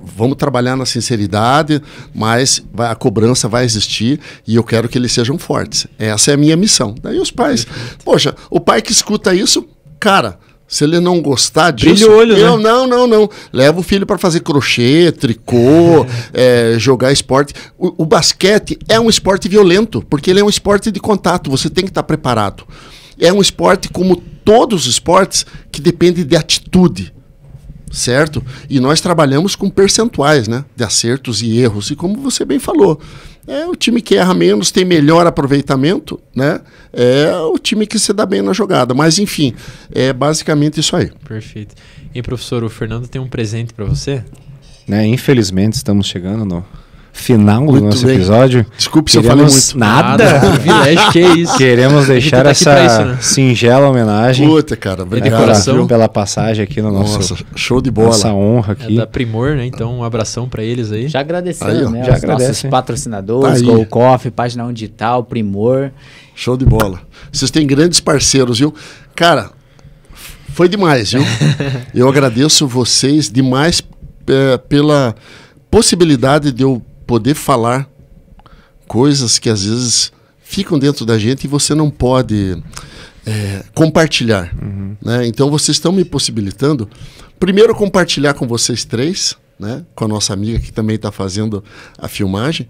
Vamos trabalhar na sinceridade, mas a cobrança vai existir e eu quero que eles sejam fortes. Essa é a minha missão. Daí os pais, poxa, o pai que escuta isso, cara, se ele não gostar disso... Brilha o olho, eu, né? Não. Leva o filho para fazer crochê, tricô, jogar esporte. O basquete é um esporte violento, porque ele é um esporte de contato, você tem que estar preparado. É um esporte como todos os esportes que depende de atitude, certo? E nós trabalhamos com percentuais, né? De acertos e erros. E como você bem falou, o time que erra menos tem melhor aproveitamento, né? É o time que se dá bem na jogada. Mas, enfim, é basicamente isso aí. Perfeito. E, professor, o Fernando tem um presente para você? Né, infelizmente, estamos chegando no final do Muito nosso bem. episódio. Desculpe se eu falei Queremos muito. nada. Privilégio, que é isso. Queremos deixar tá aqui essa pra isso, né? singela homenagem Puta, cara. Obrigado, decoração. viu? pela passagem aqui no nosso, Nossa, show de bola. nossa honra É aqui. da Primor, né? Então, um abração para eles aí. Já agradecendo, Aí, ó, né? já Os agradece, nossos hein? patrocinadores, Tá aí. Go Coffee, Página 1 Digital, Primor. Show de bola. Vocês têm grandes parceiros, viu? Cara, foi demais, viu? Eu agradeço vocês demais pela possibilidade de eu poder falar coisas que às vezes ficam dentro da gente e você não pode compartilhar. Né? Então vocês estão me possibilitando, primeiro, compartilhar com vocês três, né? Com a nossa amiga que também está fazendo a filmagem,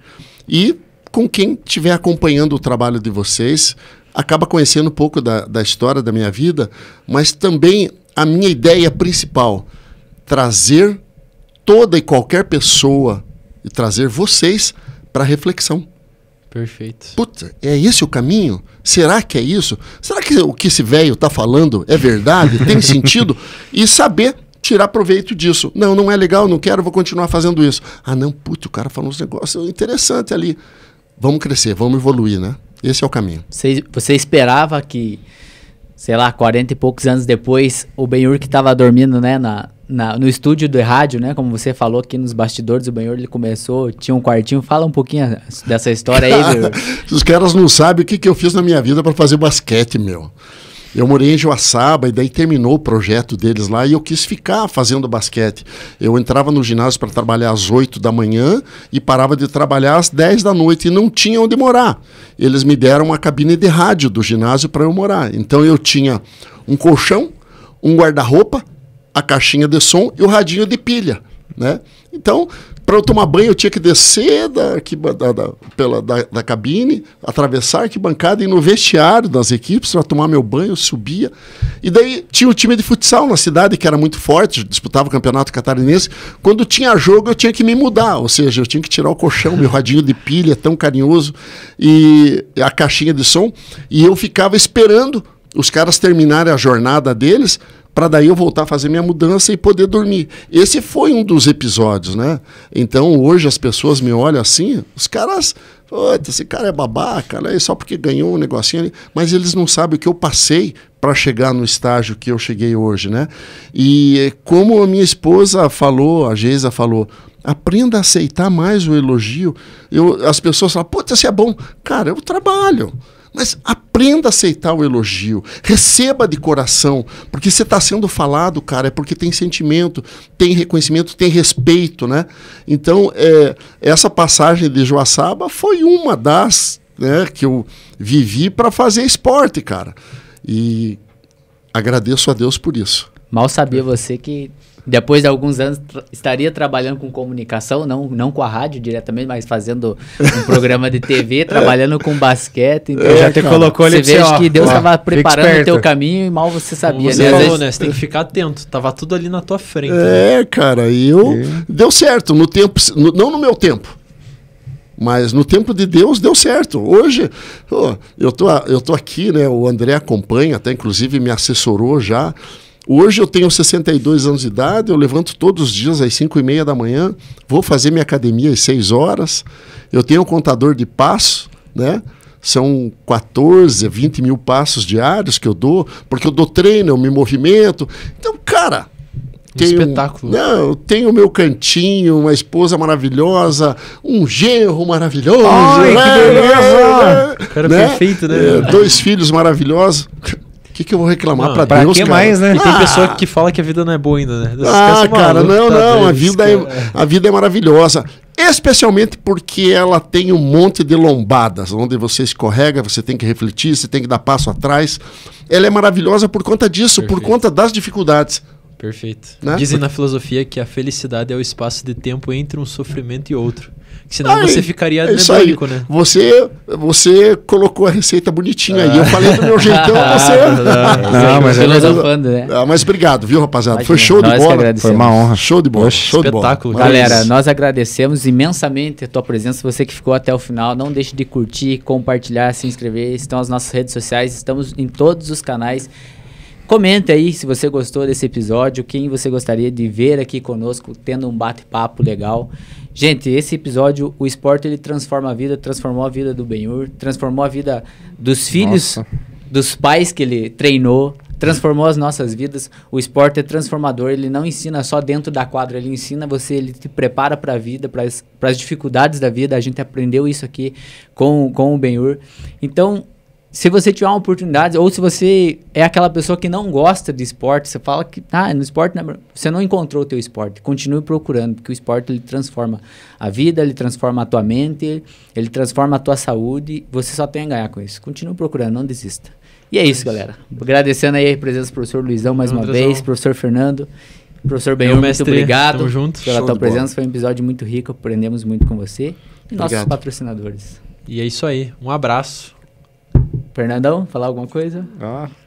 e com quem estiver acompanhando o trabalho de vocês, acaba conhecendo um pouco da história da minha vida, mas também a minha ideia principal, trazer toda e qualquer pessoa e trazer vocês para reflexão. Perfeito. Puta, é esse o caminho? Será que é isso? Será que o que esse velho está falando é verdade? Tem sentido? E saber tirar proveito disso. Não é legal, não quero, vou continuar fazendo isso. Não, puta, o cara falou uns negócios interessantes ali. Vamos crescer, vamos evoluir, né? Esse é o caminho. Você esperava que, sei lá, 40 e poucos anos depois, o Benhur que estava dormindo, né, no estúdio do rádio, né, como você falou aqui nos bastidores, o Benhur, ele começou, tinha um quartinho. Fala um pouquinho dessa história aí, Benhur. Os caras não sabem o que eu fiz na minha vida para fazer basquete, meu. Eu morei em Joaçaba e daí terminou o projeto deles lá e eu quis ficar fazendo basquete. Eu entrava no ginásio para trabalhar às 8 da manhã e parava de trabalhar às 10 da noite e não tinha onde morar. Eles me deram uma cabine de rádio do ginásio para eu morar. Então eu tinha um colchão, um guarda-roupa, a caixinha de som e o radinho de pilha, né? Então, para eu tomar banho, eu tinha que descer da cabine, atravessar a arquibancada e ir no vestiário das equipes para tomar meu banho, eu subia. E daí tinha o time de futsal na cidade, que era muito forte, disputava o campeonato catarinense. Quando tinha jogo, eu tinha que me mudar, ou seja, eu tinha que tirar o colchão, meu radinho de pilha tão carinhoso, e a caixinha de som, e eu ficava esperando os caras terminarem a jornada deles, para daí eu voltar a fazer minha mudança e poder dormir. Esse foi um dos episódios, né? Então, hoje as pessoas me olham assim, os caras, esse cara é babaca, né? Só porque ganhou um negocinho ali, mas eles não sabem o que eu passei para chegar no estágio que eu cheguei hoje, né? E como a minha esposa falou, a Geisa falou, aprenda a aceitar mais o elogio. As pessoas falam, puta, você é bom. Cara, eu trabalho. Mas aprenda a aceitar o elogio, receba de coração, porque você está sendo falado, cara, é porque tem sentimento, tem reconhecimento, tem respeito, né? Então, essa passagem de Joaçaba foi uma das, né, que eu vivi para fazer esporte, cara. E agradeço a Deus por isso. Mal sabia você que depois de alguns anos estaria trabalhando com comunicação, não com a rádio diretamente, mas fazendo um programa de TV, trabalhando com basquete. Então Já te colocou ali você pra vê que Deus estava fica preparando o esperto. teu caminho e mal você sabia. Como você Né? Às falou, vezes- né? Você tem que ficar atento. Tava tudo ali na tua frente. Né? Cara, deu certo no tempo, não no meu tempo. Mas no tempo de Deus deu certo. Hoje, eu tô aqui, né? O André acompanha, até inclusive me assessorou já. Hoje eu tenho 62 anos de idade, eu levanto todos os dias às 5:30 da manhã, vou fazer minha academia às 6 horas, eu tenho um contador de passos, né? São 14, 20 mil passos diários que eu dou, porque eu dou treino, eu me movimento. Então, cara... Espetáculo. Eu tenho o meu cantinho, uma esposa maravilhosa, um genro maravilhoso. Ai, que beleza! Cara perfeito, né? 2 filhos maravilhosos. que eu vou reclamar Não, pra Deus, que cara? mais, né? E tem pessoa que fala que a vida não é boa ainda, né? Esses caras Ah, são cara, malucos, tá não, doido, a vida é maravilhosa. Especialmente porque ela tem um monte de lombadas, onde você escorrega, você tem que refletir, você tem que dar passo atrás. Ela é maravilhosa por conta disso, por Perfeito. conta das dificuldades. Perfeito. Né? Dizem na filosofia que a felicidade é o espaço de tempo entre um sofrimento e outro. Que senão Aí, você ficaria é isso aí. anedônico, né? Você colocou a receita bonitinha aí. Eu falei do meu jeitão, você... Não, mas é filosofando, né? Mas obrigado, viu, rapaziada? Imagina, Foi show de nós que bola. agradecemos. Foi uma honra. Show de bola. Oxe, Show de bola. espetáculo. Galera, Mas- nós agradecemos imensamente a tua presença, você que ficou até o final. Não deixe de curtir, compartilhar, se inscrever. Estão as nossas redes sociais, estamos em todos os canais. Comente aí se você gostou desse episódio, quem você gostaria de ver aqui conosco, tendo um bate-papo legal. Gente, esse episódio, o esporte ele transforma a vida, transformou a vida do Ben-Hur, transformou a vida dos filhos, Nossa. dos pais que ele treinou, transformou as nossas vidas. O esporte é transformador, ele não ensina só dentro da quadra, ele ensina você, ele te prepara para a vida, para as dificuldades da vida. A gente aprendeu isso aqui com o Ben-Hur. Então, se você tiver uma oportunidade, ou se você é aquela pessoa que não gosta de esporte, você fala que no esporte você não encontrou o teu esporte, continue procurando, porque o esporte ele transforma a vida, ele transforma a tua mente, ele transforma a tua saúde, você só tem a ganhar com isso. Continue procurando, não desista. E é isso, galera. Agradecendo aí a presença do professor Luizão mais uma Andrezão. vez, professor Fernando, professor Ben-Hur, Meu muito mestre, obrigado tamo junto. pela Show tua de bola. presença, foi um episódio muito rico, aprendemos muito com você e nossos Obrigado. patrocinadores. E é isso aí. Um abraço. Fernandão, falar alguma coisa?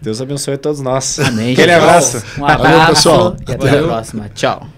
Deus abençoe a todos nós. Amém. Aquele gente. abraço. Um abraço pessoal. e até a Valeu. próxima. Tchau.